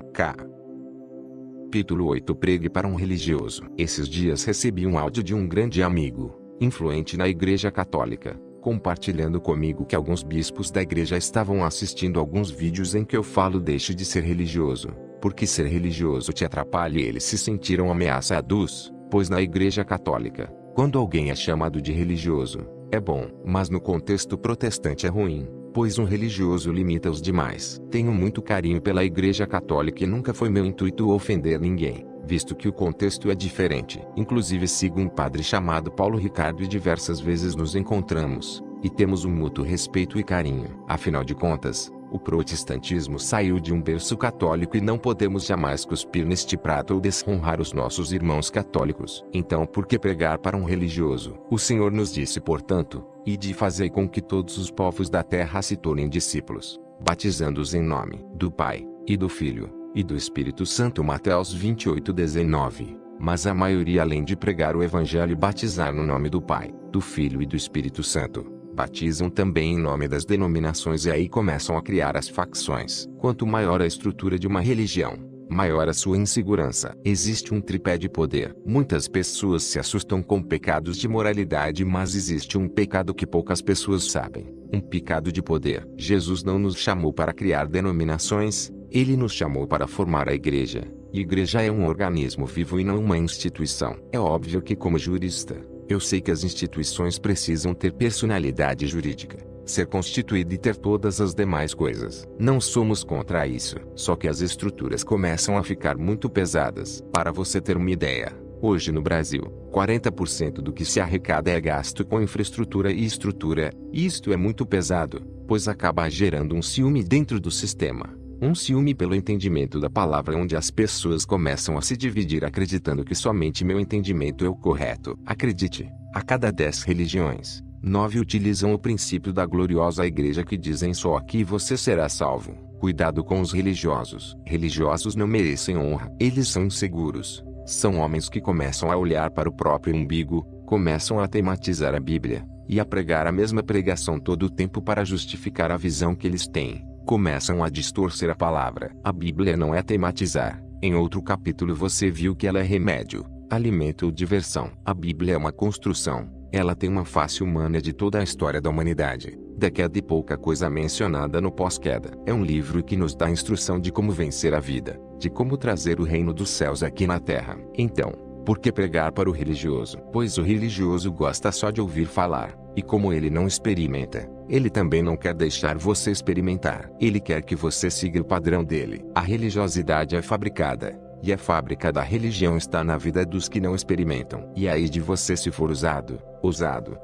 Capítulo 8. Pregue para um religioso. Esses dias recebi um áudio de um grande amigo, influente na Igreja Católica, compartilhando comigo que alguns bispos da igreja estavam assistindo alguns vídeos em que eu falo "deixe de ser religioso, porque ser religioso te atrapalha", e eles se sentiram ameaçados, pois na Igreja Católica, quando alguém é chamado de religioso, é bom, mas no contexto protestante é ruim, pois um religioso limita os demais. Tenho muito carinho pela Igreja Católica e nunca foi meu intuito ofender ninguém, visto que o contexto é diferente. Inclusive sigo um padre chamado Paulo Ricardo e diversas vezes nos encontramos, e temos um mútuo respeito e carinho. Afinal de contas, o protestantismo saiu de um berço católico e não podemos jamais cuspir neste prato ou desonrar os nossos irmãos católicos. Então por que pregar para um religioso? O Senhor nos disse, portanto, ide e fazei com que todos os povos da terra se tornem discípulos, batizando-os em nome do Pai, e do Filho, e do Espírito Santo. Mateus 28:19. Mas a maioria, além de pregar o Evangelho e batizar no nome do Pai, do Filho e do Espírito Santo, batizam também em nome das denominações, e aí começam a criar as facções. Quanto maior a estrutura de uma religião, maior a sua insegurança. Existe um tripé de poder. Muitas pessoas se assustam com pecados de moralidade, mas existe um pecado que poucas pessoas sabem: um pecado de poder. Jesus não nos chamou para criar denominações, ele nos chamou para formar a igreja. E igreja é um organismo vivo e não uma instituição. É óbvio que, como jurista, eu sei que as instituições precisam ter personalidade jurídica, ser constituída e ter todas as demais coisas. Não somos contra isso. Só que as estruturas começam a ficar muito pesadas. Para você ter uma ideia, hoje no Brasil, 40% do que se arrecada é gasto com infraestrutura e estrutura. Isto é muito pesado, pois acaba gerando um ciúme dentro do sistema. Um ciúme pelo entendimento da palavra, onde as pessoas começam a se dividir acreditando que somente meu entendimento é o correto. Acredite, a cada 10 religiões, 9 utilizam o princípio da gloriosa igreja que dizem só aqui você será salvo. Cuidado com os religiosos. Religiosos não merecem honra. Eles são inseguros. São homens que começam a olhar para o próprio umbigo, começam a tematizar a Bíblia, e a pregar a mesma pregação todo o tempo para justificar a visão que eles têm. Começam a distorcer a palavra. A Bíblia não é tematizar. Em outro capítulo você viu que ela é remédio, alimento ou diversão. A Bíblia é uma construção. Ela tem uma face humana de toda a história da humanidade, da queda e pouca coisa mencionada no pós-queda. É um livro que nos dá a instrução de como vencer a vida, de como trazer o reino dos céus aqui na terra. Então, por que pregar para o religioso? Pois o religioso gosta só de ouvir falar, e como ele não experimenta, ele também não quer deixar você experimentar. Ele quer que você siga o padrão dele. A religiosidade é fabricada, e a fábrica da religião está na vida dos que não experimentam. E aí de você se for usado.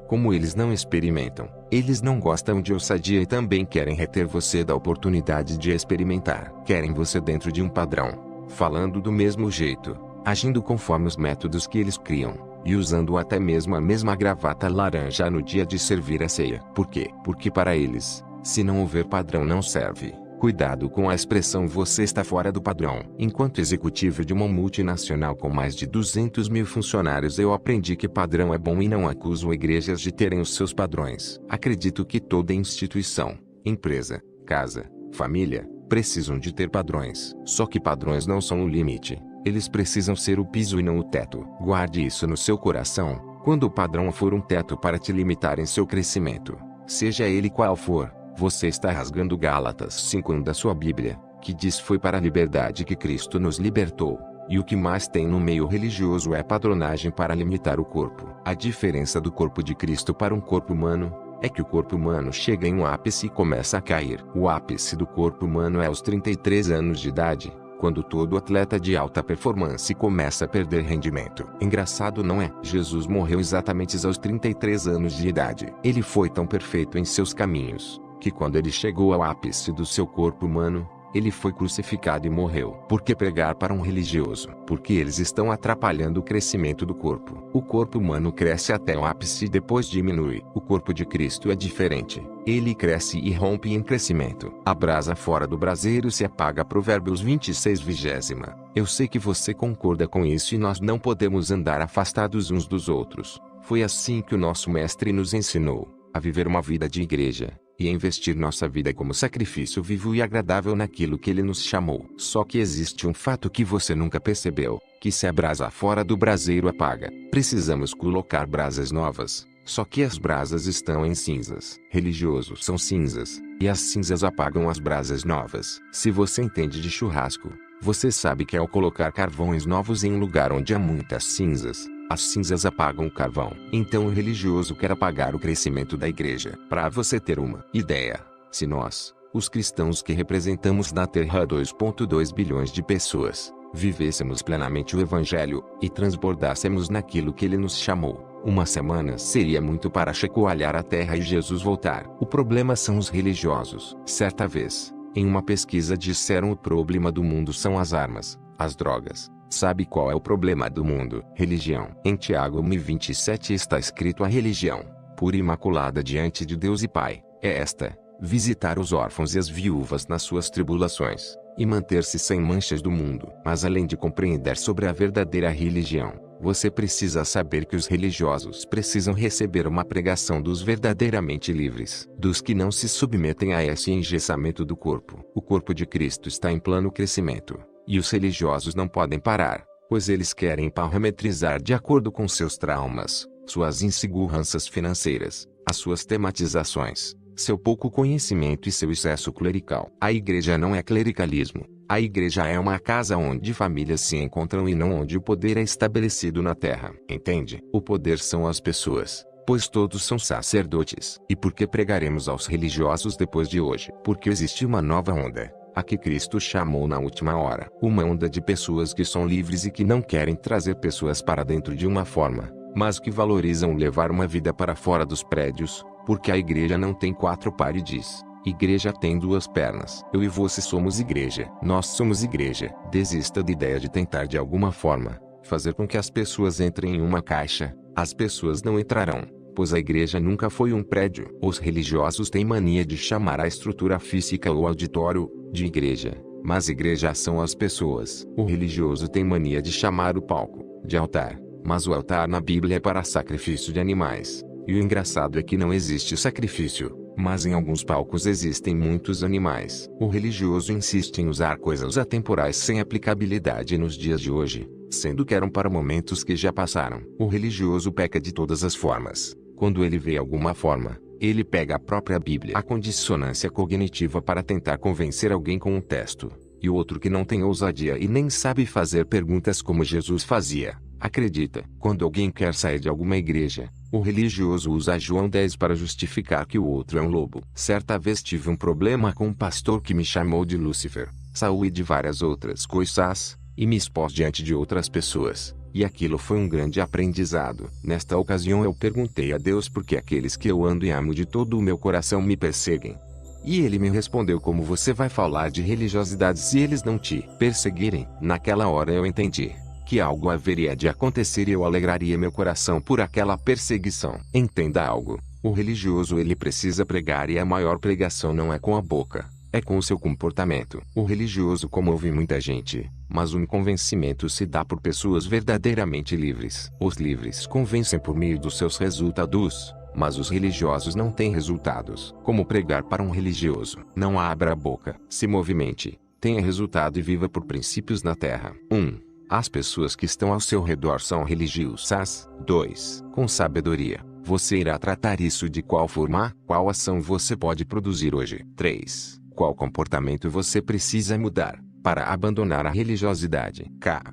Como eles não experimentam, eles não gostam de ousadia e também querem reter você da oportunidade de experimentar. Querem você dentro de um padrão, falando do mesmo jeito, agindo conforme os métodos que eles criam, e usando até mesmo a mesma gravata laranja no dia de servir a ceia. Por quê? Porque para eles, se não houver padrão não serve. Cuidado com a expressão "você está fora do padrão". Enquanto executivo de uma multinacional com mais de 200 mil funcionários, eu aprendi que padrão é bom e não acuso igrejas de terem os seus padrões. Acredito que toda instituição, empresa, casa, família, precisam de ter padrões. Só que padrões não são o limite. Eles precisam ser o piso e não o teto. Guarde isso no seu coração. Quando o padrão for um teto para te limitar em seu crescimento, seja ele qual for, você está rasgando Gálatas 5:1 da sua Bíblia, que diz: "Foi para a liberdade que Cristo nos libertou". E o que mais tem no meio religioso é padronagem para limitar o corpo. A diferença do corpo de Cristo para um corpo humano é que o corpo humano chega em um ápice e começa a cair. O ápice do corpo humano é aos 33 anos de idade, quando todo atleta de alta performance começa a perder rendimento. Engraçado, não é? Jesus morreu exatamente aos 33 anos de idade. Ele foi tão perfeito em seus caminhos, que quando ele chegou ao ápice do seu corpo humano, ele foi crucificado e morreu. Por que pregar para um religioso? Porque eles estão atrapalhando o crescimento do corpo. O corpo humano cresce até o ápice e depois diminui. O corpo de Cristo é diferente. Ele cresce e rompe em crescimento. A brasa fora do braseiro se apaga. Provérbios 26:20. Eu sei que você concorda com isso e nós não podemos andar afastados uns dos outros. Foi assim que o nosso mestre nos ensinou a viver uma vida de igreja e a investir nossa vida como sacrifício vivo e agradável naquilo que ele nos chamou. Só que existe um fato que você nunca percebeu, que se a brasa fora do braseiro apaga, precisamos colocar brasas novas. Só que as brasas estão em cinzas. Religiosos são cinzas, e as cinzas apagam as brasas novas. Se você entende de churrasco, você sabe que ao colocar carvões novos em um lugar onde há muitas cinzas, as cinzas apagam o carvão. Então o religioso quer apagar o crescimento da igreja. Para você ter uma ideia, se nós, os cristãos que representamos na Terra 2,2 bilhões de pessoas, vivêssemos plenamente o Evangelho e transbordássemos naquilo que ele nos chamou, uma semana seria muito para chacoalhar a terra e Jesus voltar. O problema são os religiosos. Certa vez, em uma pesquisa disseram: o problema do mundo são as armas, as drogas. Sabe qual é o problema do mundo? Religião. Em Tiago 1:27 está escrito: a religião, pura e imaculada diante de Deus e Pai, é esta: visitar os órfãos e as viúvas nas suas tribulações, e manter-se sem manchas do mundo. Mas além de compreender sobre a verdadeira religião, você precisa saber que os religiosos precisam receber uma pregação dos verdadeiramente livres, dos que não se submetem a esse engessamento do corpo. O corpo de Cristo está em plano crescimento, e os religiosos não podem parar, pois eles querem parametrizar de acordo com seus traumas, suas inseguranças financeiras, as suas tematizações, seu pouco conhecimento e seu excesso clerical. A igreja não é clericalismo. A igreja é uma casa onde famílias se encontram e não onde o poder é estabelecido na terra. Entende? O poder são as pessoas, pois todos são sacerdotes. E por que pregaremos aos religiosos depois de hoje? Porque existe uma nova onda, a que Cristo chamou na última hora. Uma onda de pessoas que são livres e que não querem trazer pessoas para dentro de uma forma, mas que valorizam levar uma vida para fora dos prédios, porque a igreja não tem quatro paredes. Igreja tem duas pernas. Eu e você somos igreja. Nós somos igreja. Desista da ideia de tentar de alguma forma fazer com que as pessoas entrem em uma caixa. As pessoas não entrarão, pois a igreja nunca foi um prédio. Os religiosos têm mania de chamar a estrutura física ou auditório de igreja, mas igreja são as pessoas. O religioso tem mania de chamar o palco de altar, mas o altar na Bíblia é para sacrifício de animais. E o engraçado é que não existe sacrifício, mas em alguns palcos existem muitos animais. O religioso insiste em usar coisas atemporais sem aplicabilidade nos dias de hoje, sendo que eram para momentos que já passaram. O religioso peca de todas as formas. Quando ele vê alguma forma, ele pega a própria Bíblia, a condissonância cognitiva, para tentar convencer alguém com um texto, e outro que não tem ousadia e nem sabe fazer perguntas como Jesus fazia, acredita. Quando alguém quer sair de alguma igreja, o religioso usa João 10 para justificar que o outro é um lobo. Certa vez tive um problema com um pastor que me chamou de Lúcifer, Saul e de várias outras coisas, e me expôs diante de outras pessoas, e aquilo foi um grande aprendizado. Nesta ocasião eu perguntei a Deus por que aqueles que eu ando e amo de todo o meu coração me perseguem. E ele me respondeu: como você vai falar de religiosidade se eles não te perseguirem? Naquela hora eu entendi. que algo haveria de acontecer e eu alegraria meu coração por aquela perseguição. Entenda algo. O religioso ele precisa pregar e a maior pregação não é com a boca, é com o seu comportamento. O religioso comove muita gente, mas o convencimento se dá por pessoas verdadeiramente livres. Os livres convencem por meio dos seus resultados, mas os religiosos não têm resultados. Como pregar para um religioso? Não abra a boca, se movimente, tenha resultado e viva por princípios na terra. 1. As pessoas que estão ao seu redor são religiosas. 2. Com sabedoria, você irá tratar isso de qual forma? Qual ação você pode produzir hoje? 3. Qual comportamento você precisa mudar para abandonar a religiosidade?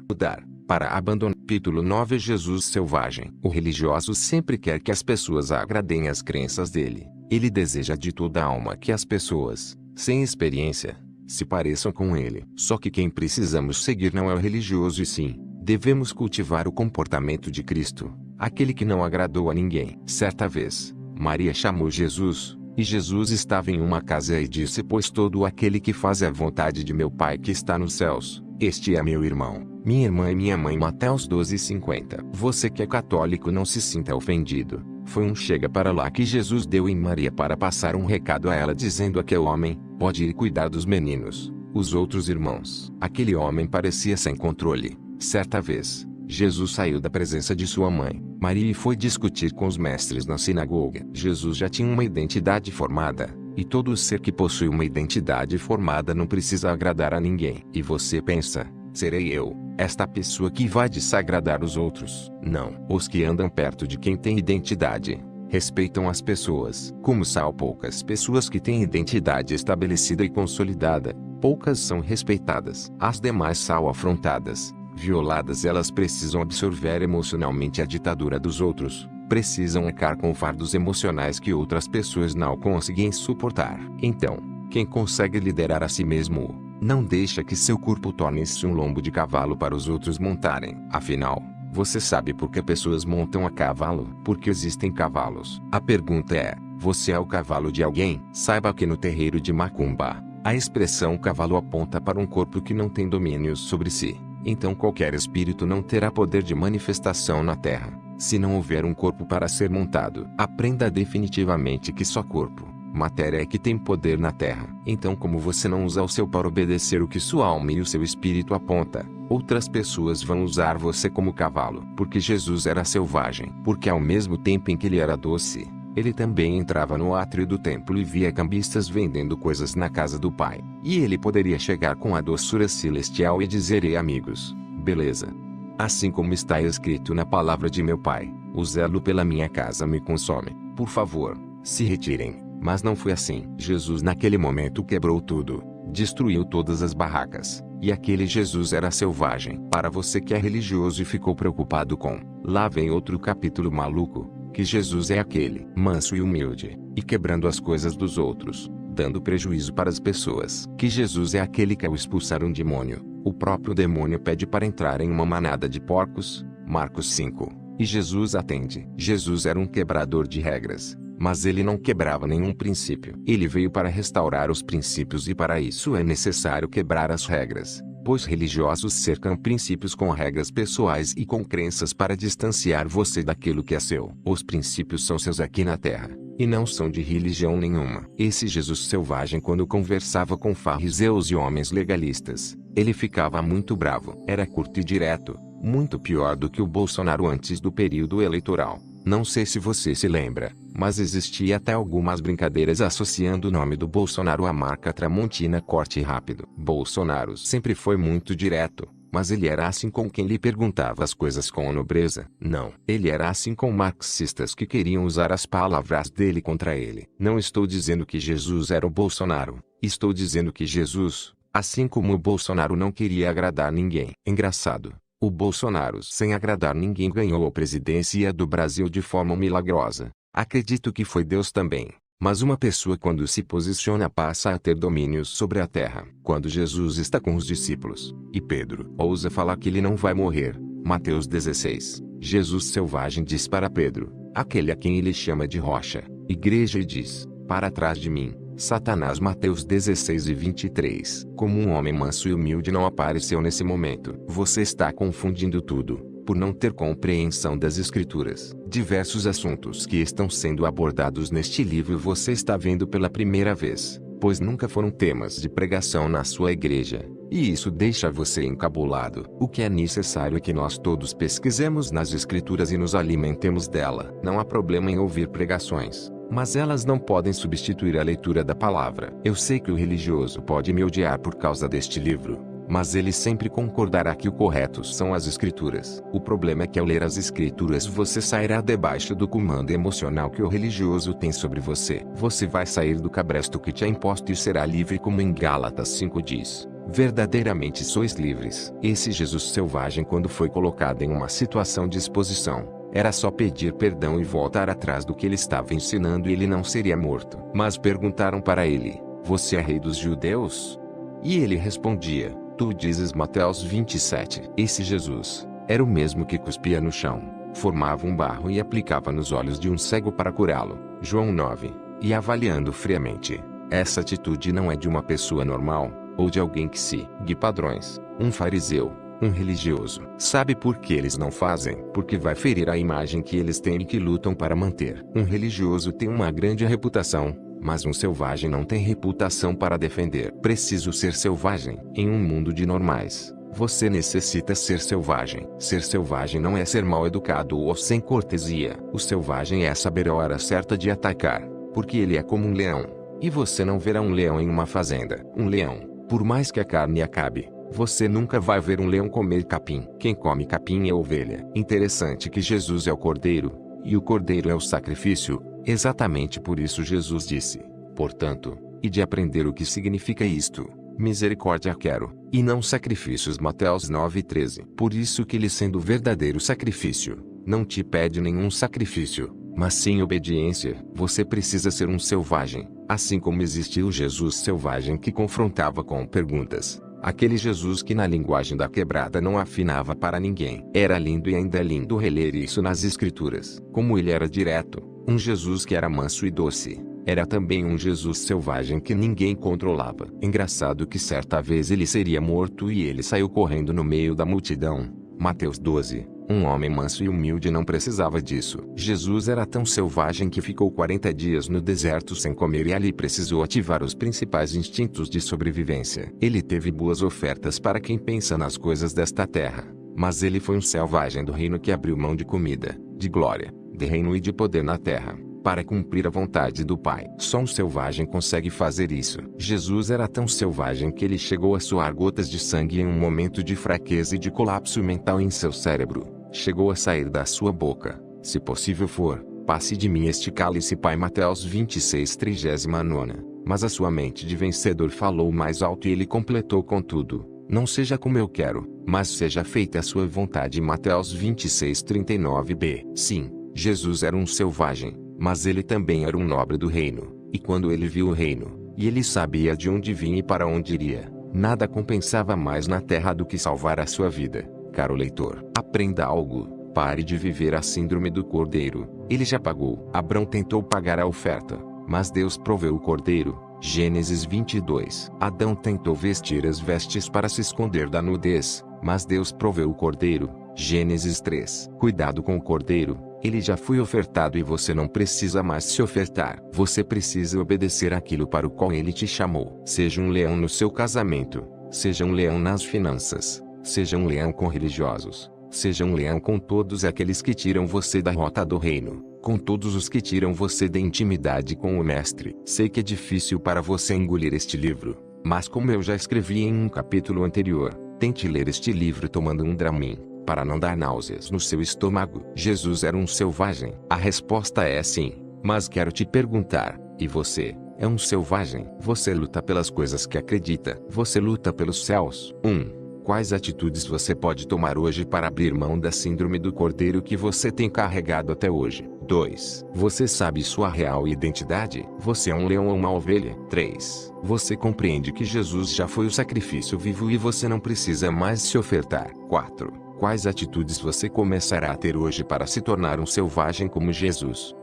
Mudar para abandonar. Capítulo 9. Jesus selvagem. O religioso sempre quer que as pessoas agradem às crenças dele. Ele deseja de toda a alma que as pessoas, sem experiência, se pareçam com ele. Só que quem precisamos seguir não é o religioso e sim, devemos cultivar o comportamento de Cristo, aquele que não agradou a ninguém. Certa vez, Maria chamou Jesus, e Jesus estava em uma casa e disse: pois todo aquele que faz a vontade de meu Pai que está nos céus, este é meu irmão, minha irmã e minha mãe. Mateus 12:50. Você que é católico não se sinta ofendido. Foi um chega para lá que Jesus deu em Maria para passar um recado a ela dizendo: aquele homem pode ir cuidar dos meninos, os outros irmãos. Aquele homem parecia sem controle. Certa vez, Jesus saiu da presença de sua mãe, Maria, e foi discutir com os mestres na sinagoga. Jesus já tinha uma identidade formada, e todo ser que possui uma identidade formada não precisa agradar a ninguém. E você pensa: serei eu esta pessoa que vai desagradar os outros? Não. Os que andam perto de quem tem identidade respeitam as pessoas. Como sal, poucas pessoas que têm identidade estabelecida e consolidada, poucas são respeitadas. As demais são afrontadas, violadas. Elas precisam absorver emocionalmente a ditadura dos outros, precisam arcar com fardos emocionais que outras pessoas não conseguem suportar. Então, quem consegue liderar a si mesmo, não deixa que seu corpo torne-se um lombo de cavalo para os outros montarem. Afinal, você sabe por que pessoas montam a cavalo? Porque existem cavalos. A pergunta é: você é o cavalo de alguém? Saiba que no terreiro de Macumba, a expressão cavalo aponta para um corpo que não tem domínio sobre si. Então qualquer espírito não terá poder de manifestação na terra, se não houver um corpo para ser montado. Aprenda definitivamente que só corpo, matéria, é que tem poder na terra. Então, como você não usa o seu para obedecer o que sua alma e o seu espírito aponta, outras pessoas vão usar você como cavalo. Porque Jesus era selvagem. Porque ao mesmo tempo em que ele era doce, ele também entrava no átrio do templo e via cambistas vendendo coisas na casa do Pai. E ele poderia chegar com a doçura celestial e dizer: ei amigos, beleza? Assim como está escrito na palavra de meu Pai, o zelo pela minha casa me consome. Por favor, se retirem. Mas não foi assim. Jesus naquele momento quebrou tudo, destruiu todas as barracas. E aquele Jesus era selvagem. Para você que é religioso e ficou preocupado com, lá vem outro capítulo maluco, que Jesus é aquele manso e humilde, e quebrando as coisas dos outros, dando prejuízo para as pessoas. Que Jesus é aquele que ao expulsar um demônio, o próprio demônio pede para entrar em uma manada de porcos, Marcos 5, e Jesus atende. Jesus era um quebrador de regras, mas ele não quebrava nenhum princípio. Ele veio para restaurar os princípios e para isso é necessário quebrar as regras, pois religiosos cercam princípios com regras pessoais e com crenças para distanciar você daquilo que é seu. Os princípios são seus aqui na terra, e não são de religião nenhuma. Esse Jesus selvagem, quando conversava com fariseus e homens legalistas, ele ficava muito bravo. Era curto e direto, muito pior do que o Bolsonaro antes do período eleitoral. Não sei se você se lembra, mas existia até algumas brincadeiras associando o nome do Bolsonaro à marca Tramontina Corte Rápido. Bolsonaro sempre foi muito direto, mas ele era assim com quem lhe perguntava as coisas com nobreza. Não, ele era assim com marxistas que queriam usar as palavras dele contra ele. Não estou dizendo que Jesus era o Bolsonaro, estou dizendo que Jesus, assim como o Bolsonaro, não queria agradar ninguém. Engraçado. O Bolsonaro, sem agradar ninguém, ganhou a presidência do Brasil de forma milagrosa. Acredito que foi Deus também. Mas uma pessoa, quando se posiciona, passa a ter domínio sobre a terra. Quando Jesus está com os discípulos, e Pedro ousa falar que ele não vai morrer, Mateus 16, Jesus selvagem diz para Pedro, aquele a quem ele chama de rocha, igreja, e diz: para trás de mim, Satanás. Mateus 16:23. Como um homem manso e humilde não apareceu nesse momento. Você está confundindo tudo, por não ter compreensão das Escrituras. Diversos assuntos que estão sendo abordados neste livro você está vendo pela primeira vez, pois nunca foram temas de pregação na sua igreja. E isso deixa você encabulado. O que é necessário é que nós todos pesquisemos nas Escrituras e nos alimentemos dela. Não há problema em ouvir pregações, mas elas não podem substituir a leitura da palavra. Eu sei que o religioso pode me odiar por causa deste livro, mas ele sempre concordará que o correto são as Escrituras. O problema é que ao ler as Escrituras você sairá debaixo do comando emocional que o religioso tem sobre você. Você vai sair do cabresto que te é imposto e será livre, como em Gálatas 5 diz. Verdadeiramente sois livres. Esse Jesus selvagem, quando foi colocado em uma situação de exposição, era só pedir perdão e voltar atrás do que ele estava ensinando e ele não seria morto. Mas perguntaram para ele: você é rei dos judeus? E ele respondia: tu dizes. Mateus 27. Esse Jesus era o mesmo que cuspia no chão, formava um barro e aplicava nos olhos de um cego para curá-lo. João 9. E avaliando friamente, essa atitude não é de uma pessoa normal, ou de alguém que segue padrões, um fariseu, um religioso. Sabe por que eles não fazem? Porque vai ferir a imagem que eles têm e que lutam para manter. Um religioso tem uma grande reputação, mas um selvagem não tem reputação para defender. Preciso ser selvagem. Em um mundo de normais, você necessita ser selvagem. Ser selvagem não é ser mal educado ou sem cortesia. O selvagem é saber a hora certa de atacar, porque ele é como um leão. E você não verá um leão em uma fazenda. Um leão, por mais que a carne acabe, você nunca vai ver um leão comer capim. Quem come capim é a ovelha. Interessante que Jesus é o cordeiro, e o cordeiro é o sacrifício. Exatamente por isso Jesus disse: portanto, ide aprender o que significa isto. Misericórdia quero, e não sacrifícios. Mateus 9:13. Por isso que ele, sendo o verdadeiro sacrifício, não te pede nenhum sacrifício, mas sim obediência. Você precisa ser um selvagem, assim como existiu o Jesus selvagem que confrontava com perguntas. Aquele Jesus que na linguagem da quebrada não afinava para ninguém. Era lindo e ainda é lindo reler isso nas Escrituras. Como ele era direto, um Jesus que era manso e doce, era também um Jesus selvagem que ninguém controlava. Engraçado que certa vez ele seria morto e ele saiu correndo no meio da multidão. Mateus 12. Um homem manso e humilde não precisava disso. Jesus era tão selvagem que ficou 40 dias no deserto sem comer e ali precisou ativar os principais instintos de sobrevivência. Ele teve boas ofertas para quem pensa nas coisas desta terra, mas ele foi um selvagem do reino que abriu mão de comida, de glória, de reino e de poder na terra, para cumprir a vontade do Pai. Só um selvagem consegue fazer isso. Jesus era tão selvagem que ele chegou a suar gotas de sangue em um momento de fraqueza e de colapso mental em seu cérebro. Chegou a sair da sua boca: se possível for, passe de mim este cálice. Pai. Mateus 26:39. Mas a sua mente de vencedor falou mais alto e ele completou contudo: não seja como eu quero, mas seja feita a sua vontade. Mateus 26:39b. Sim, Jesus era um selvagem, mas ele também era um nobre do reino, e quando ele viu o reino, e ele sabia de onde vinha e para onde iria, nada compensava mais na terra do que salvar a sua vida. Caro leitor, aprenda algo: pare de viver a síndrome do cordeiro. Ele já pagou. Abrão tentou pagar a oferta, mas Deus proveu o cordeiro. Gênesis 22. Adão tentou vestir as vestes para se esconder da nudez, mas Deus proveu o cordeiro. Gênesis 3. Cuidado com o cordeiro. Ele já foi ofertado e você não precisa mais se ofertar. Você precisa obedecer aquilo para o qual ele te chamou. Seja um leão no seu casamento, seja um leão nas finanças, seja um leão com religiosos, seja um leão com todos aqueles que tiram você da rota do reino, com todos os que tiram você da intimidade com o Mestre. Sei que é difícil para você engolir este livro, mas como eu já escrevi em um capítulo anterior, tente ler este livro tomando um Dramin, para não dar náuseas no seu estômago. Jesus era um selvagem? A resposta é sim, mas quero te perguntar: e você? É um selvagem? Você luta pelas coisas que acredita? Você luta pelos céus? 1. Quais atitudes você pode tomar hoje para abrir mão da síndrome do cordeiro que você tem carregado até hoje? 2. Você sabe sua real identidade? Você é um leão ou uma ovelha? 3. Você compreende que Jesus já foi o sacrifício vivo e você não precisa mais se ofertar? 4. Quais atitudes você começará a ter hoje para se tornar um selvagem como Jesus?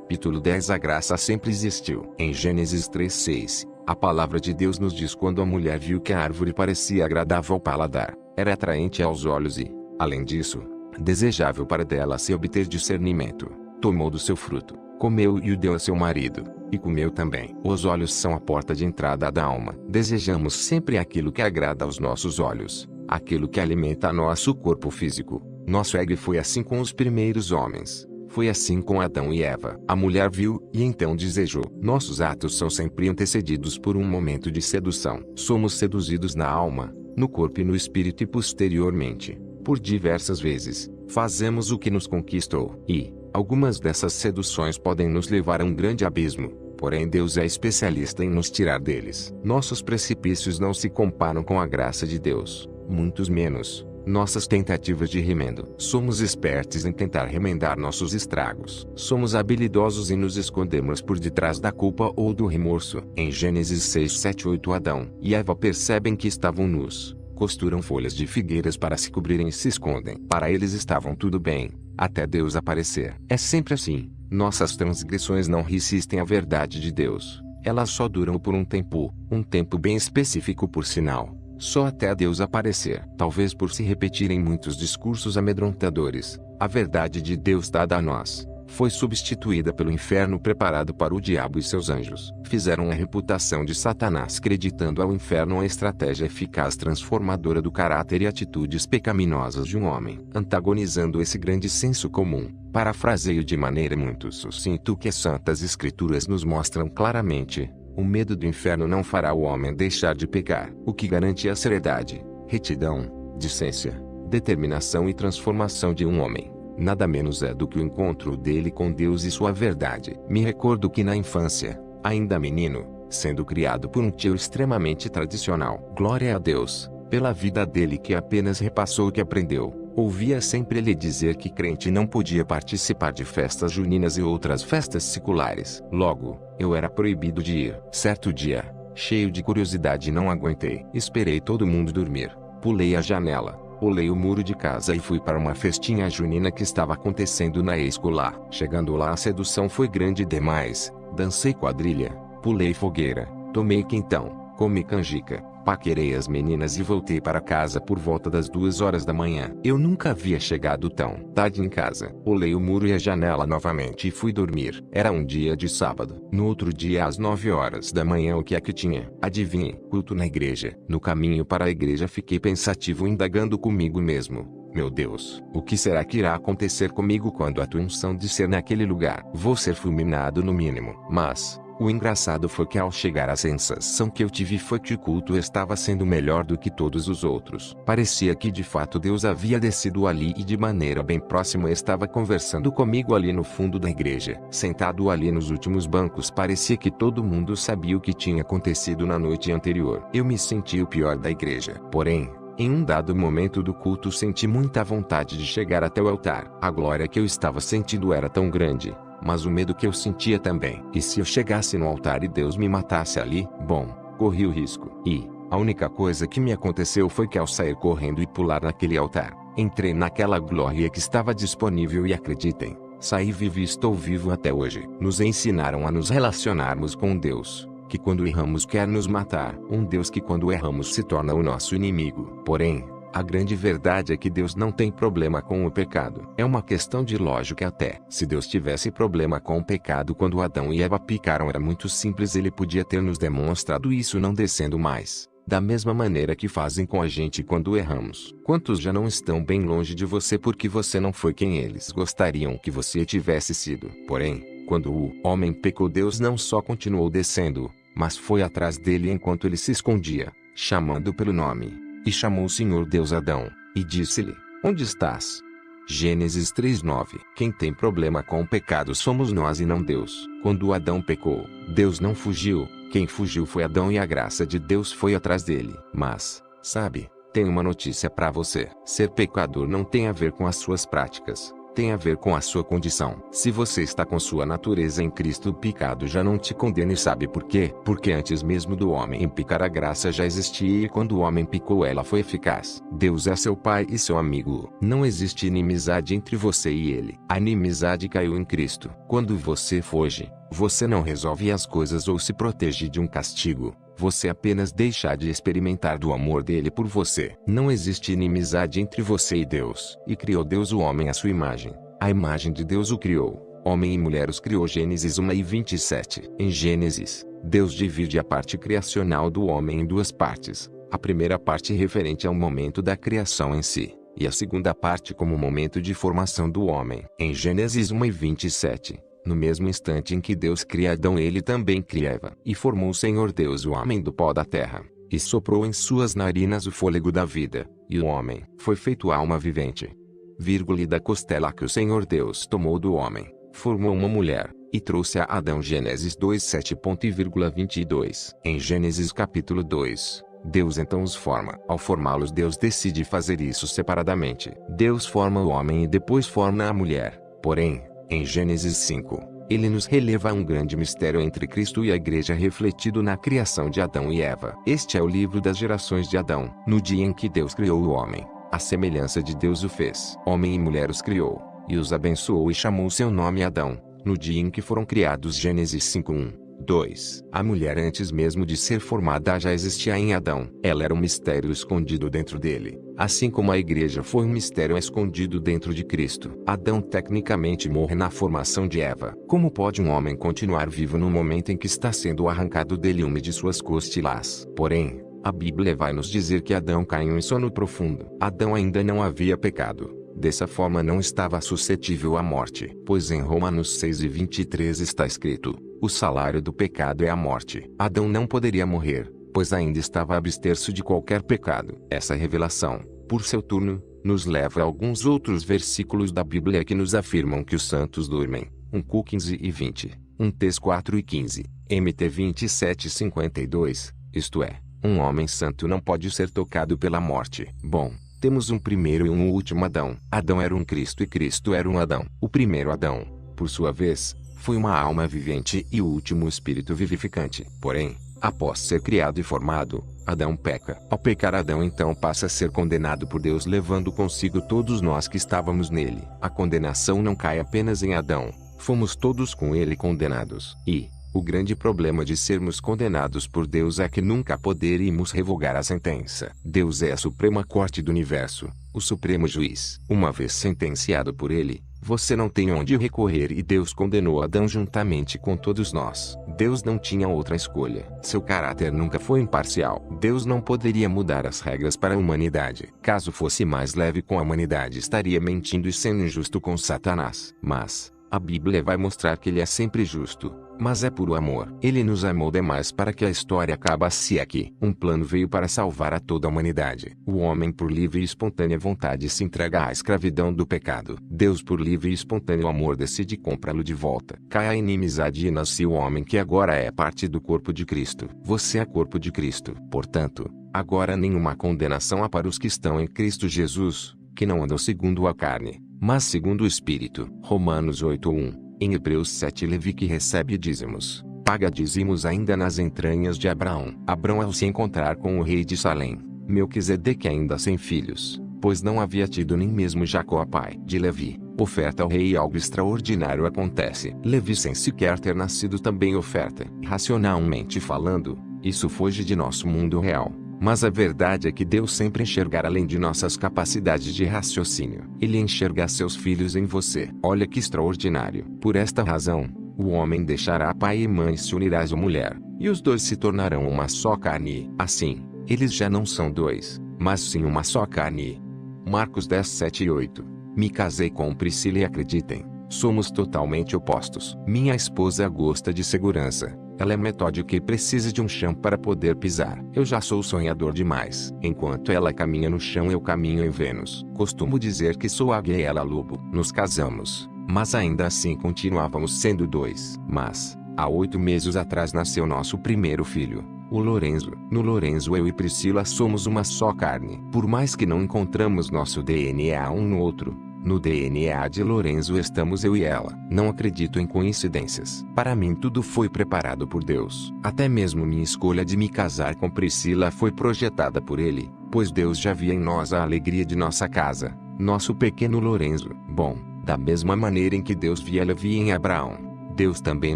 Capítulo 10. A graça sempre existiu. Em Gênesis 3:6, a palavra de Deus nos diz: quando a mulher viu que a árvore parecia agradável ao paladar, era atraente aos olhos e, além disso, desejável para dela se obter discernimento, tomou do seu fruto, comeu e o deu a seu marido, e comeu também. Os olhos são a porta de entrada da alma. Desejamos sempre aquilo que agrada aos nossos olhos, aquilo que alimenta nosso corpo físico. Nosso ego foi assim com os primeiros homens. Foi assim com Adão e Eva. A mulher viu e então desejou. Nossos atos são sempre antecedidos por um momento de sedução. Somos seduzidos na alma, no corpo e no espírito e posteriormente, por diversas vezes, fazemos o que nos conquistou. E algumas dessas seduções podem nos levar a um grande abismo. Porém, Deus é especialista em nos tirar deles. Nossos precipícios não se comparam com a graça de Deus, muitos menos nossas tentativas de remendo. Somos espertos em tentar remendar nossos estragos. Somos habilidosos em nos escondermos por detrás da culpa ou do remorso. Em Gênesis 6, 7, 8, Adão e Eva percebem que estavam nus, costuram folhas de figueiras para se cobrirem e se escondem. Para eles estavam tudo bem, até Deus aparecer. É sempre assim. Nossas transgressões não resistem à verdade de Deus. Elas só duram por um tempo bem específico por sinal. Só até Deus aparecer. Talvez por se repetirem muitos discursos amedrontadores, a verdade de Deus dada a nós foi substituída pelo inferno preparado para o diabo e seus anjos. Fizeram a reputação de Satanás acreditando ao inferno uma estratégia eficaz transformadora do caráter e atitudes pecaminosas de um homem. Antagonizando esse grande senso comum, parafraseio de maneira muito sucinta o que as Santas Escrituras nos mostram claramente: o medo do inferno não fará o homem deixar de pecar. O que garante a seriedade, retidão, decência, determinação e transformação de um homem, nada menos é do que o encontro dele com Deus e sua verdade. Me recordo que na infância, ainda menino, sendo criado por um tio extremamente tradicional, glória a Deus, pela vida dele que apenas repassou o que aprendeu, ouvia sempre ele dizer que crente não podia participar de festas juninas e outras festas seculares. Logo, eu era proibido de ir. Certo dia, cheio de curiosidade, não aguentei. Esperei todo mundo dormir, pulei a janela, pulei o muro de casa e fui para uma festinha junina que estava acontecendo na escolar. Chegando lá, a sedução foi grande demais. Dancei quadrilha, pulei fogueira, tomei quentão, comi canjica, paquerei as meninas e voltei para casa por volta das 2 horas da manhã. Eu nunca havia chegado tão tarde em casa. Pulei o muro e a janela novamente e fui dormir. Era um dia de sábado. No outro dia às 9 horas da manhã, o que é que tinha? Adivinhe? Culto na igreja. No caminho para a igreja fiquei pensativo, indagando comigo mesmo: meu Deus, o que será que irá acontecer comigo quando a tua unção descer naquele lugar? Vou ser fulminado no mínimo. Mas o engraçado foi que ao chegar, a sensação que eu tive foi que o culto estava sendo melhor do que todos os outros. Parecia que de fato Deus havia descido ali e de maneira bem próxima estava conversando comigo ali no fundo da igreja. Sentado ali nos últimos bancos, parecia que todo mundo sabia o que tinha acontecido na noite anterior. Eu me senti o pior da igreja. Porém, em um dado momento do culto, senti muita vontade de chegar até o altar. A glória que eu estava sentindo era tão grande, mas o medo que eu sentia também. E se eu chegasse no altar e Deus me matasse ali? Bom, corri o risco. E a única coisa que me aconteceu foi que ao sair correndo e pular naquele altar, entrei naquela glória que estava disponível e acreditem, saí vivo e estou vivo até hoje. Nos ensinaram a nos relacionarmos com Deus, que quando erramos quer nos matar. Um Deus que quando erramos se torna o nosso inimigo. Porém, a grande verdade é que Deus não tem problema com o pecado. É uma questão de lógica até. Se Deus tivesse problema com o pecado quando Adão e Eva pecaram, era muito simples, ele podia ter nos demonstrado isso não descendo mais. Da mesma maneira que fazem com a gente quando erramos. Quantos já não estão bem longe de você porque você não foi quem eles gostariam que você tivesse sido? Porém, quando o homem pecou, Deus não só continuou descendo, mas foi atrás dele enquanto ele se escondia, chamando pelo nome. E chamou o Senhor Deus Adão, e disse-lhe: onde estás? Gênesis 3:9. Quem tem problema com o pecado somos nós e não Deus. Quando Adão pecou, Deus não fugiu. Quem fugiu foi Adão e a graça de Deus foi atrás dele. Mas, sabe, tem uma notícia para você. Ser pecador não tem a ver com as suas práticas, tem a ver com a sua condição. Se você está com sua natureza em Cristo, o pecado já não te condena, e sabe por quê? Porque antes mesmo do homem pecar, a graça já existia, e quando o homem pecou, ela foi eficaz. Deus é seu pai e seu amigo. Não existe inimizade entre você e ele. A inimizade caiu em Cristo. Quando você foge, você não resolve as coisas ou se protege de um castigo. Você apenas deixa de experimentar do amor dele por você. Não existe inimizade entre você e Deus. E criou Deus o homem à sua imagem. A imagem de Deus o criou. Homem e mulher os criou. Gênesis 1:27. Em Gênesis, Deus divide a parte criacional do homem em duas partes. A primeira parte referente ao momento da criação em si, e a segunda parte como momento de formação do homem. Em Gênesis 1:27. No mesmo instante em que Deus cria Adão, ele também cria Eva. E formou o Senhor Deus o homem do pó da terra, e soprou em suas narinas o fôlego da vida, e o homem foi feito alma vivente. E da costela que o Senhor Deus tomou do homem, formou uma mulher, e trouxe a Adão. Gênesis 2:7.22. Em Gênesis capítulo 2, Deus então os forma. Ao formá-los, Deus decide fazer isso separadamente. Deus forma o homem e depois forma a mulher. Porém, em Gênesis 5, ele nos releva um grande mistério entre Cristo e a igreja, refletido na criação de Adão e Eva. Este é o livro das gerações de Adão. No dia em que Deus criou o homem, a semelhança de Deus o fez. Homem e mulher os criou, e os abençoou e chamou seu nome Adão, no dia em que foram criados. Gênesis 5:1-2. A mulher, antes mesmo de ser formada, já existia em Adão. Ela era um mistério escondido dentro dele, assim como a igreja foi um mistério escondido dentro de Cristo. Adão tecnicamente morre na formação de Eva. Como pode um homem continuar vivo no momento em que está sendo arrancado dele uma de suas costilas? Porém, a Bíblia vai nos dizer que Adão caiu em sono profundo. Adão ainda não havia pecado. Dessa forma não estava suscetível à morte. Pois em Romanos 6:23 está escrito: o salário do pecado é a morte. Adão não poderia morrer, pois ainda estava a abster-se de qualquer pecado. Essa revelação, por seu turno, nos leva a alguns outros versículos da Bíblia que nos afirmam que os santos dormem. 1 15:20, 1 Tess 4:15, MT 27:52, isto é, um homem santo não pode ser tocado pela morte. Bom, temos um primeiro e um último Adão. Adão era um Cristo e Cristo era um Adão. O primeiro Adão, por sua vez, foi uma alma vivente e o último espírito vivificante. Porém, após ser criado e formado, Adão peca. Ao pecar, Adão então passa a ser condenado por Deus, levando consigo todos nós que estávamos nele. A condenação não cai apenas em Adão, fomos todos com ele condenados. E o grande problema de sermos condenados por Deus é que nunca poderíamos revogar a sentença. Deus é a Suprema Corte do Universo, o Supremo Juiz. Uma vez sentenciado por ele, você não tem onde recorrer, e Deus condenou Adão juntamente com todos nós. Deus não tinha outra escolha. Seu caráter nunca foi imparcial. Deus não poderia mudar as regras para a humanidade. Caso fosse mais leve com a humanidade, estaria mentindo e sendo injusto com Satanás. Mas a Bíblia vai mostrar que ele é sempre justo, mas é puro amor. Ele nos amou demais para que a história acabasse aqui. Um plano veio para salvar a toda a humanidade. O homem, por livre e espontânea vontade, se entrega à escravidão do pecado. Deus, por livre e espontâneo amor, decide comprá-lo de volta. Cai a inimizade e nasce o homem, que agora é parte do corpo de Cristo. Você é corpo de Cristo. Portanto, agora nenhuma condenação há para os que estão em Cristo Jesus, que não andam segundo a carne, mas segundo o Espírito. Romanos 8:1. Em Hebreus 7, Levi, que recebe dízimos, paga dízimos ainda nas entranhas de Abraão. Abraão, ao se encontrar com o rei de Salém, Melquisedeque, ainda sem filhos, pois não havia tido nem mesmo Jacó, pai de Levi, oferta ao rei, e algo extraordinário acontece. Levi, sem sequer ter nascido, também oferta. Racionalmente falando, isso foge de nosso mundo real. Mas a verdade é que Deus sempre enxergará além de nossas capacidades de raciocínio. Ele enxerga seus filhos em você. Olha que extraordinário. Por esta razão, o homem deixará pai e mãe e se unirá à mulher, e os dois se tornarão uma só carne. Assim, eles já não são dois, mas sim uma só carne. Marcos 10, 7 e 8. Me casei com Priscila e acreditem, somos totalmente opostos. Minha esposa gosta de segurança. Ela é metódica e precisa de um chão para poder pisar. Eu já sou sonhador demais. Enquanto ela caminha no chão, eu caminho em Vênus. Costumo dizer que sou águia e ela lobo. Nos casamos, mas ainda assim continuávamos sendo dois. Mas, há 8 meses atrás, nasceu nosso primeiro filho, o Lorenzo. No Lorenzo, eu e Priscila somos uma só carne. Por mais que não encontramos nosso DNA um no outro, No DNA de Lorenzo estamos eu e ela. Não acredito em coincidências. Para mim tudo foi preparado por Deus. Até mesmo minha escolha de me casar com Priscila foi projetada por Ele, pois Deus já via em nós a alegria de nossa casa, nosso pequeno Lorenzo. Bom, da mesma maneira em que Deus via Levi em Abraão, Deus também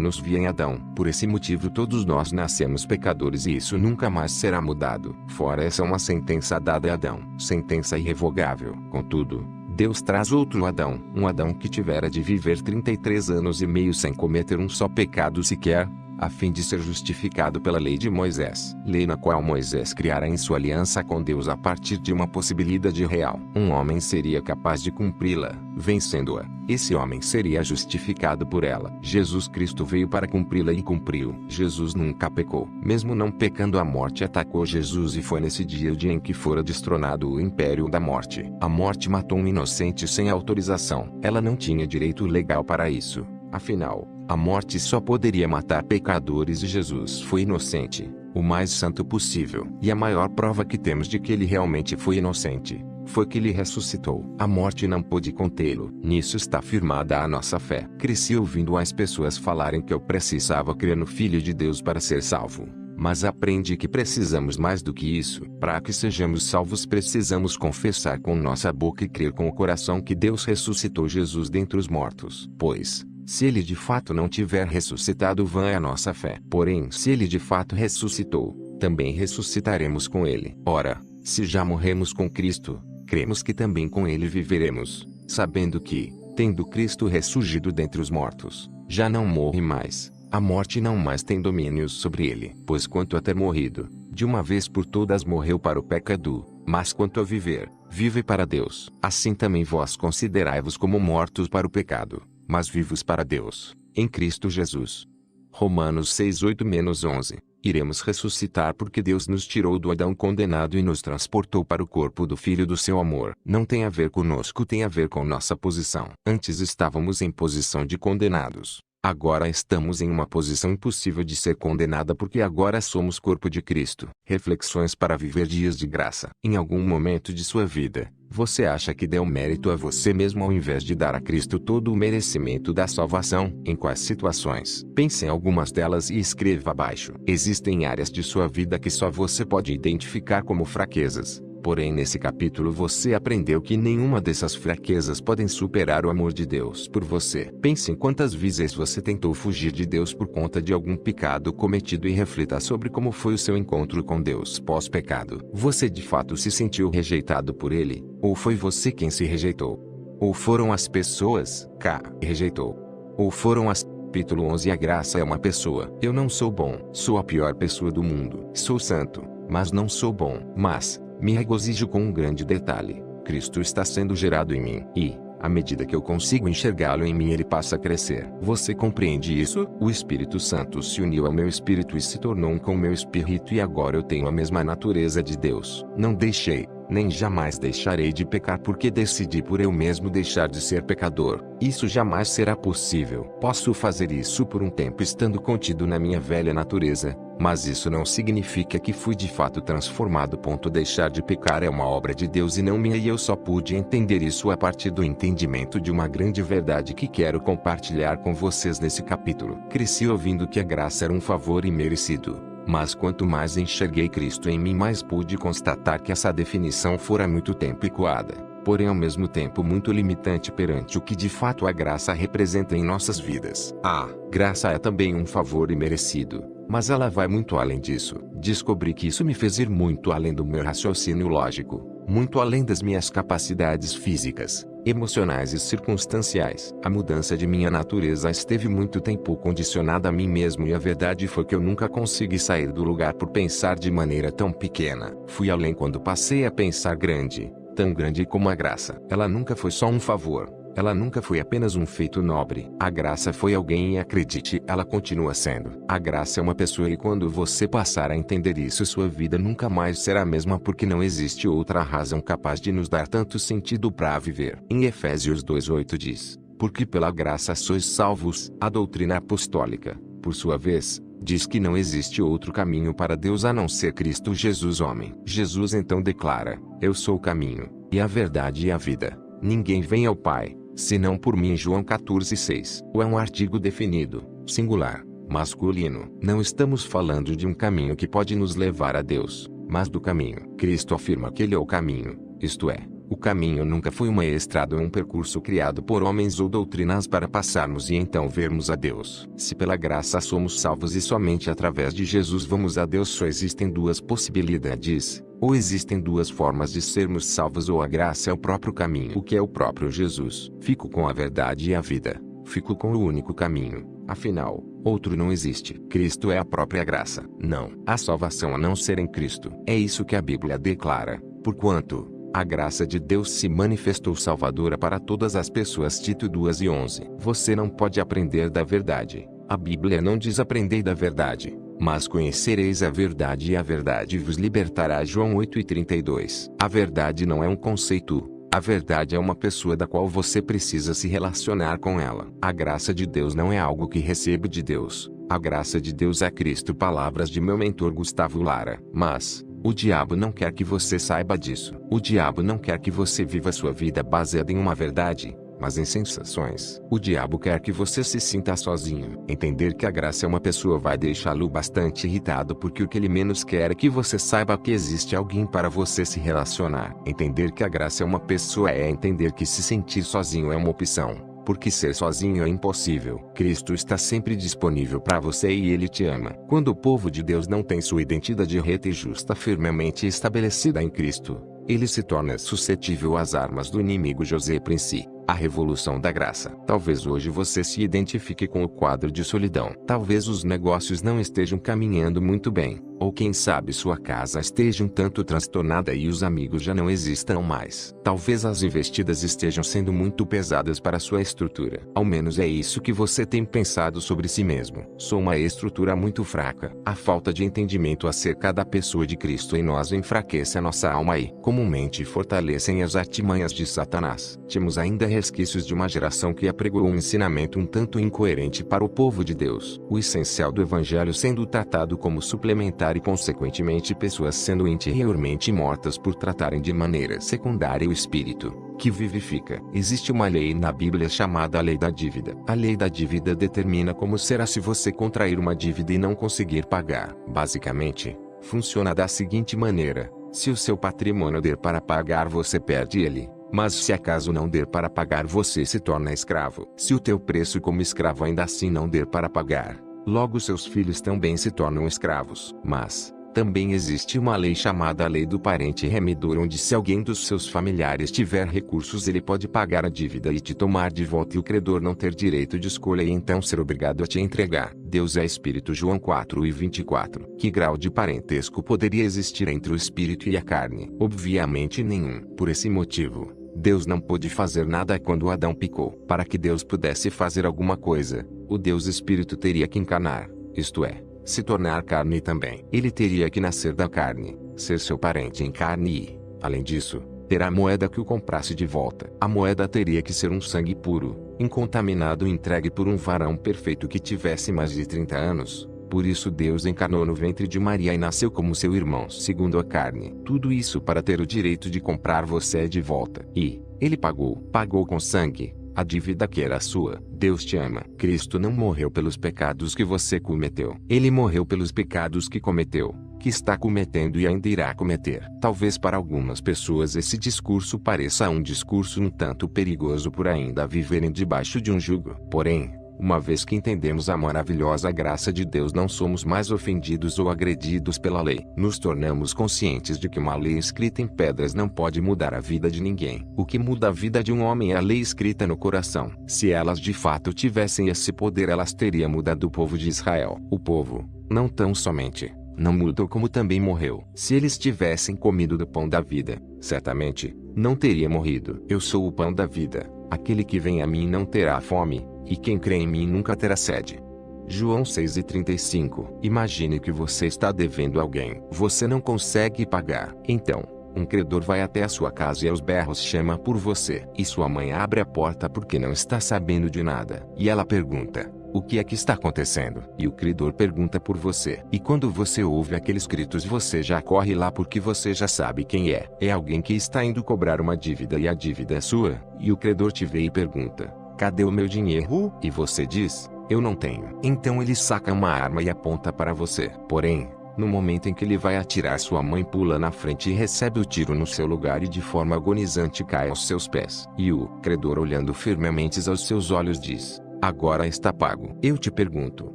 nos via em Adão. Por esse motivo todos nós nascemos pecadores e isso nunca mais será mudado. Fora essa uma sentença dada a Adão, sentença irrevogável. Contudo, Deus traz outro Adão, um Adão que tivera de viver 33 anos e meio sem cometer um só pecado sequer, a fim de ser justificado pela lei de Moisés. Lei na qual Moisés criara em sua aliança com Deus a partir de uma possibilidade real. Um homem seria capaz de cumpri-la, vencendo-a. Esse homem seria justificado por ela. Jesus Cristo veio para cumpri-la e cumpriu. Jesus nunca pecou. Mesmo não pecando, a morte atacou Jesus e foi nesse dia o dia em que fora destronado o império da morte. A morte matou um inocente sem autorização. Ela não tinha direito legal para isso. Afinal, a morte só poderia matar pecadores e Jesus foi inocente, o mais santo possível. E a maior prova que temos de que ele realmente foi inocente, foi que ele ressuscitou. A morte não pôde contê-lo. Nisso está firmada a nossa fé. Cresci ouvindo as pessoas falarem que eu precisava crer no Filho de Deus para ser salvo. Mas aprendi que precisamos mais do que isso. Para que sejamos salvos precisamos confessar com nossa boca e crer com o coração que Deus ressuscitou Jesus dentre os mortos. Pois, se ele de fato não tiver ressuscitado, vã é a nossa fé. Porém, se ele de fato ressuscitou, também ressuscitaremos com ele. Ora, se já morremos com Cristo, cremos que também com ele viveremos, sabendo que, tendo Cristo ressurgido dentre os mortos, já não morre mais. A morte não mais tem domínio sobre ele. Pois quanto a ter morrido, de uma vez por todas morreu para o pecado, mas quanto a viver, vive para Deus. Assim também vós considerai-vos como mortos para o pecado, mas vivos para Deus, em Cristo Jesus. Romanos 6:8-11. Iremos ressuscitar porque Deus nos tirou do Adão condenado e nos transportou para o corpo do Filho do seu amor. Não tem a ver conosco, tem a ver com nossa posição. Antes estávamos em posição de condenados. Agora estamos em uma posição impossível de ser condenada porque agora somos corpo de Cristo. Reflexões para viver dias de graça. Em algum momento de sua vida, você acha que deu mérito a você mesmo ao invés de dar a Cristo todo o merecimento da salvação? Em quais situações? Pense em algumas delas e escreva abaixo. Existem áreas de sua vida que só você pode identificar como fraquezas. Porém, nesse capítulo você aprendeu que nenhuma dessas fraquezas podem superar o amor de Deus por você. Pense em quantas vezes você tentou fugir de Deus por conta de algum pecado cometido e reflita sobre como foi o seu encontro com Deus pós-pecado. Você de fato se sentiu rejeitado por Ele? Ou foi você quem se rejeitou? Ou foram as pessoas que rejeitou? Ou foram as... Capítulo 11. A graça é uma pessoa. Eu não sou bom. Sou a pior pessoa do mundo. Sou santo, mas não sou bom. Mas me regozijo com um grande detalhe. Cristo está sendo gerado em mim, e, à medida que eu consigo enxergá-lo em mim, ele passa a crescer. Você compreende isso? O Espírito Santo se uniu ao meu espírito e se tornou um com o meu espírito, e agora eu tenho a mesma natureza de Deus. Não deixei, nem jamais deixarei de pecar porque decidi por eu mesmo deixar de ser pecador. Isso jamais será possível. Posso fazer isso por um tempo estando contido na minha velha natureza, mas isso não significa que fui de fato transformado. Deixar de pecar é uma obra de Deus e não minha, e eu só pude entender isso a partir do entendimento de uma grande verdade que quero compartilhar com vocês nesse capítulo. Cresci ouvindo que a graça era um favor imerecido. Mas quanto mais enxerguei Cristo em mim, mais pude constatar que essa definição fora há muito tempo ecoada, porém ao mesmo tempo muito limitante perante o que de fato a graça representa em nossas vidas. A graça é também um favor imerecido, mas ela vai muito além disso. Descobri que isso me fez ir muito além do meu raciocínio lógico, muito além das minhas capacidades físicas, emocionais e circunstanciais. A mudança de minha natureza esteve muito tempo condicionada a mim mesmo, e a verdade foi que eu nunca consegui sair do lugar por pensar de maneira tão pequena. Fui além quando passei a pensar grande, tão grande como a graça. Ela nunca foi só um favor. Ela nunca foi apenas um feito nobre. A graça foi alguém, e acredite, ela continua sendo. A graça é uma pessoa, e quando você passar a entender isso, sua vida nunca mais será a mesma, porque não existe outra razão capaz de nos dar tanto sentido para viver. Em Efésios 2:8 diz: porque pela graça sois salvos. A doutrina apostólica, por sua vez, diz que não existe outro caminho para Deus a não ser Cristo Jesus homem. Jesus então declara: eu sou o caminho, e a verdade e a vida. Ninguém vem ao Pai, senão por mim. João 14,6. O é um artigo definido, singular, masculino. Não estamos falando de um caminho que pode nos levar a Deus, mas do caminho. Cristo afirma que Ele é o caminho, isto é, o caminho nunca foi uma estrada ou um percurso criado por homens ou doutrinas para passarmos e então vermos a Deus. Se pela graça somos salvos e somente através de Jesus vamos a Deus, só existem duas possibilidades. Ou existem duas formas de sermos salvos, ou a graça é o próprio caminho, o que é o próprio Jesus. Fico com a verdade e a vida. Fico com o único caminho. Afinal, outro não existe. Cristo é a própria graça. Não há salvação a não ser em Cristo. É isso que a Bíblia declara. Porquanto a graça de Deus se manifestou salvadora para todas as pessoas. Tito 2:11. Você não pode aprender da verdade. A Bíblia não diz aprendei da verdade, mas conhecereis a verdade e a verdade vos libertará. João 8:32. A verdade não é um conceito. A verdade é uma pessoa da qual você precisa se relacionar com ela. A graça de Deus não é algo que recebo de Deus. A graça de Deus é Cristo. Palavras de meu mentor Gustavo Lara. Mas o diabo não quer que você saiba disso. O diabo não quer que você viva sua vida baseada em uma verdade, mas em sensações. O diabo quer que você se sinta sozinho. Entender que a graça é uma pessoa vai deixá-lo bastante irritado, porque o que ele menos quer é que você saiba que existe alguém para você se relacionar. Entender que a graça é uma pessoa é entender que se sentir sozinho é uma opção, porque ser sozinho é impossível. Cristo está sempre disponível para você e Ele te ama. Quando o povo de Deus não tem sua identidade reta e justa firmemente estabelecida em Cristo, ele se torna suscetível às armas do inimigo. José Prince. A revolução da graça. Talvez hoje você se identifique com o quadro de solidão. Talvez os negócios não estejam caminhando muito bem, ou quem sabe sua casa esteja um tanto transtornada e os amigos já não existam mais. Talvez as investidas estejam sendo muito pesadas para sua estrutura. Ao menos é isso que você tem pensado sobre si mesmo. Sou uma estrutura muito fraca. A falta de entendimento acerca da pessoa de Cristo em nós enfraquece a nossa alma e, comumente, fortalecem as artimanhas de Satanás. Temos ainda resquícios de uma geração que apregou um ensinamento um tanto incoerente para o povo de Deus. O essencial do evangelho sendo tratado como suplementar e consequentemente pessoas sendo interiormente mortas por tratarem de maneira secundária o espírito que vivifica. Existe uma lei na Bíblia chamada a lei da dívida. A lei da dívida determina como será se você contrair uma dívida e não conseguir pagar. Basicamente, funciona da seguinte maneira: se o seu patrimônio der para pagar, você perde ele. Mas se acaso não der para pagar, você se torna escravo. Se o teu preço como escravo ainda assim não der para pagar, logo seus filhos também se tornam escravos. Mas também existe uma lei chamada a lei do parente remidor, onde se alguém dos seus familiares tiver recursos, ele pode pagar a dívida e te tomar de volta, e o credor não ter direito de escolha e então ser obrigado a te entregar. Deus é espírito. João 4:24. Que grau de parentesco poderia existir entre o espírito e a carne? Obviamente nenhum. Por esse motivo, Deus não pôde fazer nada quando Adão pecou. Para que Deus pudesse fazer alguma coisa, o Deus Espírito teria que encarnar, isto é, se tornar carne também. Ele teria que nascer da carne, ser seu parente em carne e, além disso, ter a moeda que o comprasse de volta. A moeda teria que ser um sangue puro, incontaminado, entregue por um varão perfeito que tivesse mais de 30 anos. Por isso Deus encarnou no ventre de Maria e nasceu como seu irmão segundo a carne. Tudo isso para ter o direito de comprar você de volta. E ele pagou com sangue a dívida que era sua. Deus te ama. Cristo não morreu pelos pecados que você cometeu. Ele morreu pelos pecados que cometeu, que está cometendo e ainda irá cometer. Talvez para algumas pessoas esse discurso pareça um discurso um tanto perigoso por ainda viverem debaixo de um jugo. Porém, uma vez que entendemos a maravilhosa graça de Deus, não somos mais ofendidos ou agredidos pela lei. Nos tornamos conscientes de que uma lei escrita em pedras não pode mudar a vida de ninguém. O que muda a vida de um homem é a lei escrita no coração. Se elas de fato tivessem esse poder, elas teriam mudado o povo de Israel. O povo, não tão somente, não mudou, como também morreu. Se eles tivessem comido do pão da vida, certamente, não teria morrido. Eu sou o pão da vida. Aquele que vem a mim não terá fome, e quem crê em mim nunca terá sede. João 6:35. Imagine que você está devendo alguém. Você não consegue pagar. Então, um credor vai até a sua casa e aos berros chama por você. E sua mãe abre a porta porque não está sabendo de nada. E ela pergunta: O que é que está acontecendo? E o credor pergunta por você. E quando você ouve aqueles gritos, você já corre lá porque você já sabe quem é. É alguém que está indo cobrar uma dívida e a dívida é sua. E o credor te vê e pergunta: cadê o meu dinheiro? E você diz: eu não tenho. Então ele saca uma arma e aponta para você. Porém, no momento em que ele vai atirar, sua mãe pula na frente e recebe o tiro no seu lugar e de forma agonizante cai aos seus pés. E o credor, olhando firmemente aos seus olhos, diz: agora está pago. Eu te pergunto,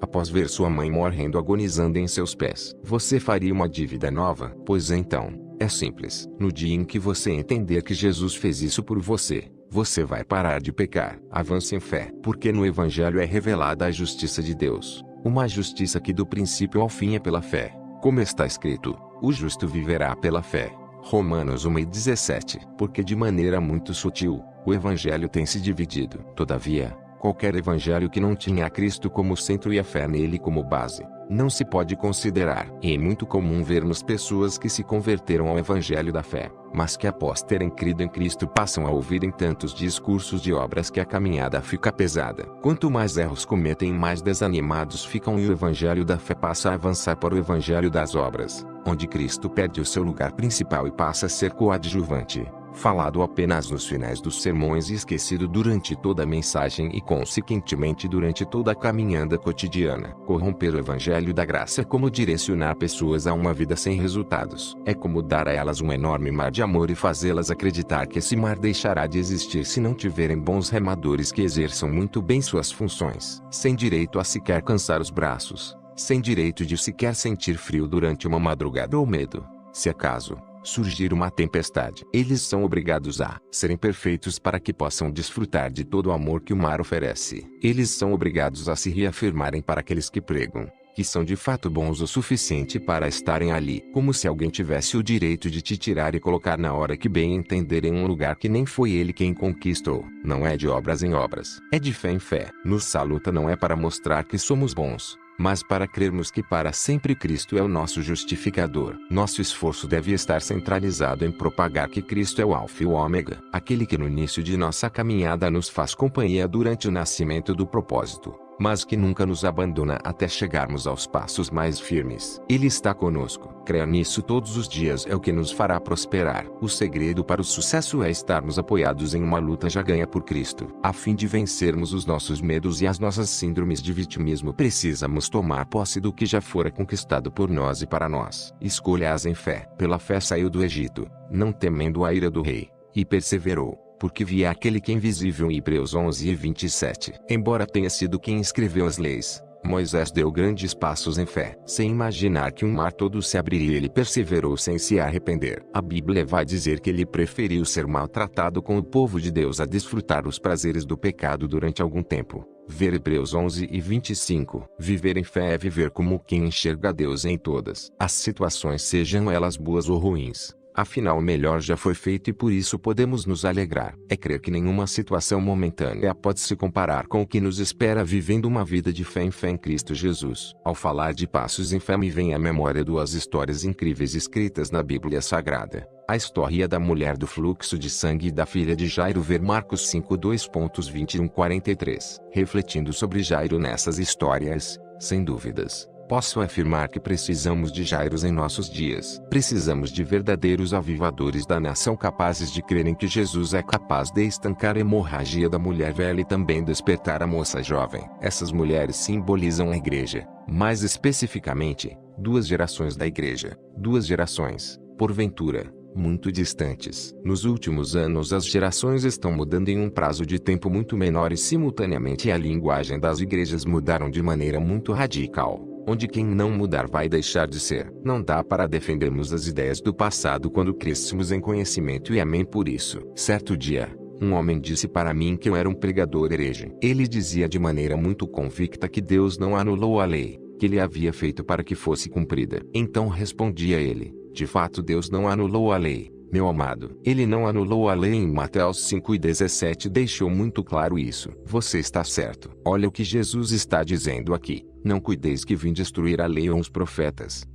após ver sua mãe morrendo agonizando em seus pés, você faria uma dívida nova? Pois então, é simples. No dia em que você entender que Jesus fez isso por você, você vai parar de pecar. Avance em fé, porque no Evangelho é revelada a justiça de Deus. Uma justiça que do princípio ao fim é pela fé. Como está escrito: o justo viverá pela fé. Romanos 1:17. Porque de maneira muito sutil, o Evangelho tem se dividido. Todavia, qualquer evangelho que não tinha a Cristo como centro e a fé nele como base, não se pode considerar. E é muito comum vermos pessoas que se converteram ao evangelho da fé, mas que após terem crido em Cristo passam a ouvirem tantos discursos de obras que a caminhada fica pesada. Quanto mais erros cometem, mais desanimados ficam, e o evangelho da fé passa a avançar para o evangelho das obras, onde Cristo perde o seu lugar principal e passa a ser coadjuvante, falado apenas nos finais dos sermões e esquecido durante toda a mensagem e consequentemente durante toda a caminhada cotidiana. Corromper o evangelho da graça é como direcionar pessoas a uma vida sem resultados. É como dar a elas um enorme mar de amor e fazê-las acreditar que esse mar deixará de existir se não tiverem bons remadores que exerçam muito bem suas funções, sem direito a sequer cansar os braços, sem direito de sequer sentir frio durante uma madrugada ou medo, se acaso surgir uma tempestade. Eles são obrigados a serem perfeitos para que possam desfrutar de todo o amor que o mar oferece. Eles são obrigados a se reafirmarem para aqueles que pregam que são de fato bons o suficiente para estarem ali, como se alguém tivesse o direito de te tirar e colocar na hora que bem entender em um lugar que nem foi ele quem conquistou. Não é de obras em obras, é de fé em fé. Nossa luta não é para mostrar que somos bons, mas para crermos que para sempre Cristo é o nosso justificador. Nosso esforço deve estar centralizado em propagar que Cristo é o Alfa e o Ômega, aquele que no início de nossa caminhada nos faz companhia durante o nascimento do propósito, mas que nunca nos abandona até chegarmos aos passos mais firmes. Ele está conosco. Crer nisso todos os dias é o que nos fará prosperar. O segredo para o sucesso é estarmos apoiados em uma luta já ganha por Cristo. A fim de vencermos os nossos medos e as nossas síndromes de vitimismo, precisamos tomar posse do que já fora conquistado por nós e para nós. Escolha-as em fé. Pela fé saiu do Egito, não temendo a ira do rei, e perseverou, porque via aquele que é invisível. Hebreus 11:27. Embora tenha sido quem escreveu as leis, Moisés deu grandes passos em fé. Sem imaginar que um mar todo se abriria, ele perseverou sem se arrepender. A Bíblia vai dizer que ele preferiu ser maltratado com o povo de Deus a desfrutar os prazeres do pecado durante algum tempo. Ver Hebreus 11:25. Viver em fé é viver como quem enxerga Deus em todas as situações, sejam elas boas ou ruins. Afinal, o melhor já foi feito e por isso podemos nos alegrar. É crer que nenhuma situação momentânea pode se comparar com o que nos espera vivendo uma vida de fé em Cristo Jesus. Ao falar de passos em fé, me vem à memória duas histórias incríveis escritas na Bíblia Sagrada. A história da mulher do fluxo de sangue e da filha de Jairo. Ver Marcos 5:2.21-43. Refletindo sobre Jairo nessas histórias, sem dúvidas, posso afirmar que precisamos de Jairos em nossos dias. Precisamos de verdadeiros avivadores da nação capazes de crerem que Jesus é capaz de estancar a hemorragia da mulher velha e também despertar a moça jovem. Essas mulheres simbolizam a igreja, mais especificamente, duas gerações da igreja. Duas gerações, porventura, muito distantes. Nos últimos anos as gerações estão mudando em um prazo de tempo muito menor e simultaneamente a linguagem das igrejas mudaram de maneira muito radical, onde quem não mudar vai deixar de ser. Não dá para defendermos as ideias do passado quando crescemos em conhecimento e amém por isso. Certo dia, um homem disse para mim que eu era um pregador herege. Ele dizia de maneira muito convicta que Deus não anulou a lei, que ele havia feito para que fosse cumprida. Então respondi a ele: de fato Deus não anulou a lei, meu amado. Ele não anulou a lei. Em Mateus 5:17 deixou muito claro isso. Você está certo. Olha o que Jesus está dizendo aqui: não cuideis que vim destruir a lei ou os profetas.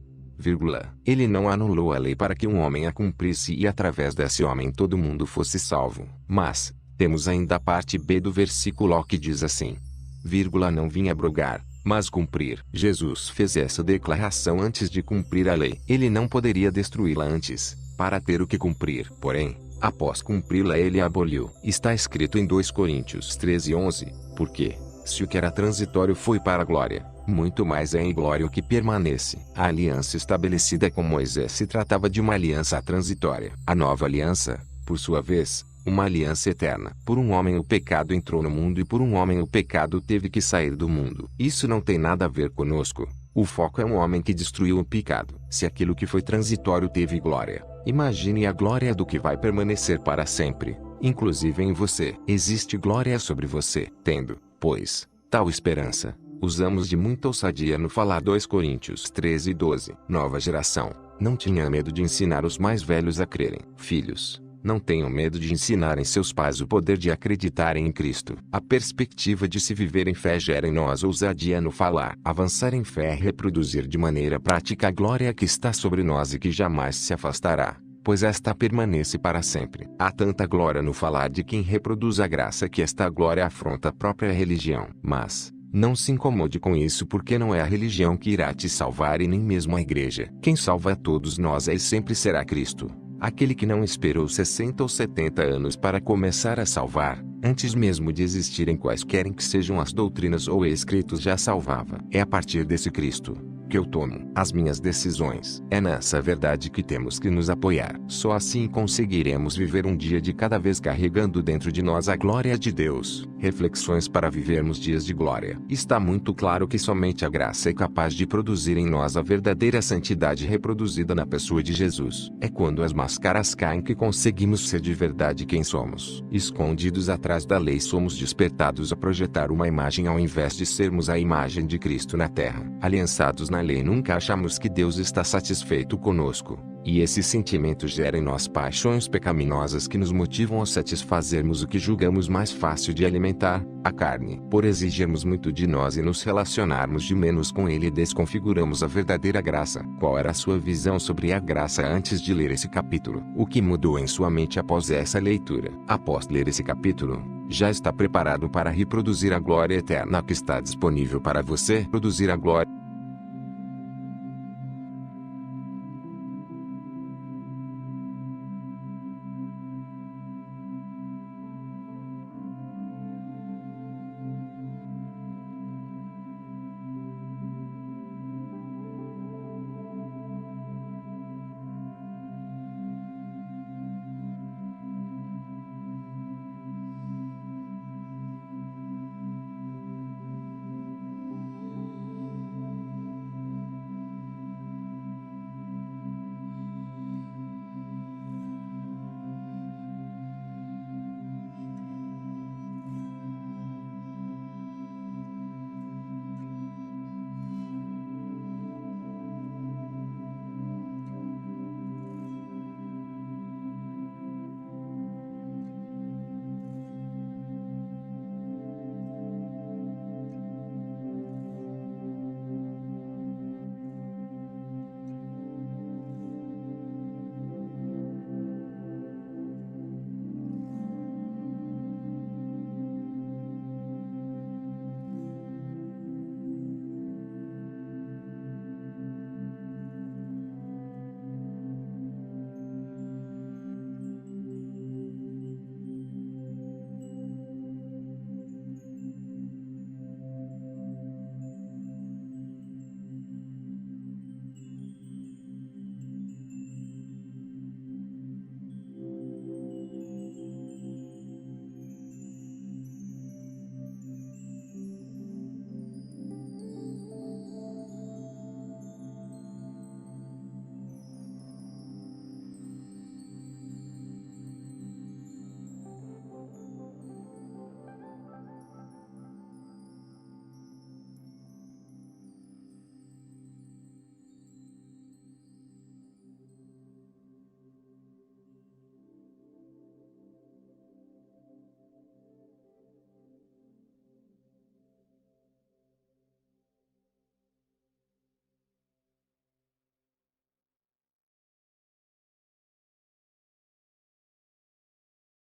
Ele não anulou a lei para que um homem a cumprisse e através desse homem todo mundo fosse salvo. Mas temos ainda a parte B do versículo que diz assim: não vim abrogar, mas cumprir. Jesus fez essa declaração antes de cumprir a lei. Ele não poderia destruí-la antes, para ter o que cumprir. Porém, após cumpri-la ele a aboliu. Está escrito em 2 Coríntios 13:11, porque, se o que era transitório foi para a glória, muito mais é em glória o que permanece. A aliança estabelecida com Moisés se tratava de uma aliança transitória. A nova aliança, por sua vez, uma aliança eterna. Por um homem o pecado entrou no mundo e por um homem o pecado teve que sair do mundo. Isso não tem nada a ver conosco. O foco é um homem que destruiu o pecado. Se aquilo que foi transitório teve glória, imagine a glória do que vai permanecer para sempre, inclusive em você. Existe glória sobre você. Tendo, pois, tal esperança, usamos de muita ousadia no falar. 2 Coríntios 13:12. Nova geração, não tenha medo de ensinar os mais velhos a crerem. Filhos, não tenham medo de ensinarem seus pais o poder de acreditarem em Cristo. A perspectiva de se viver em fé gera em nós ousadia no falar. Avançar em fé é reproduzir de maneira prática a glória que está sobre nós e que jamais se afastará, pois esta permanece para sempre. Há tanta glória no falar de quem reproduz a graça que esta glória afronta a própria religião. Mas, não se incomode com isso, porque não é a religião que irá te salvar e nem mesmo a igreja. Quem salva a todos nós é e sempre será Cristo. Aquele que não esperou 60 ou 70 anos para começar a salvar, antes mesmo de existirem quaisquer que sejam as doutrinas ou escritos, já salvava. É a partir desse Cristo que eu tomo as minhas decisões. É nessa verdade que temos que nos apoiar. Só assim conseguiremos viver um dia de cada vez, carregando dentro de nós a glória de Deus. Reflexões para vivermos dias de glória. Está muito claro que somente a graça é capaz de produzir em nós a verdadeira santidade reproduzida na pessoa de Jesus. É quando as máscaras caem que conseguimos ser de verdade quem somos. Escondidos atrás da lei, somos despertados a projetar uma imagem ao invés de sermos a imagem de Cristo na terra. Aliançados na lei, nunca achamos que Deus está satisfeito conosco, e esse sentimento gera em nós paixões pecaminosas que nos motivam a satisfazermos o que julgamos mais fácil de alimentar, a carne. Por exigirmos muito de nós e nos relacionarmos de menos com Ele, desconfiguramos a verdadeira graça. Qual era a sua visão sobre a graça antes de ler esse capítulo? O que mudou em sua mente após essa leitura? Após ler esse capítulo, já está preparado para reproduzir a glória eterna que está disponível para você? Produzir a glória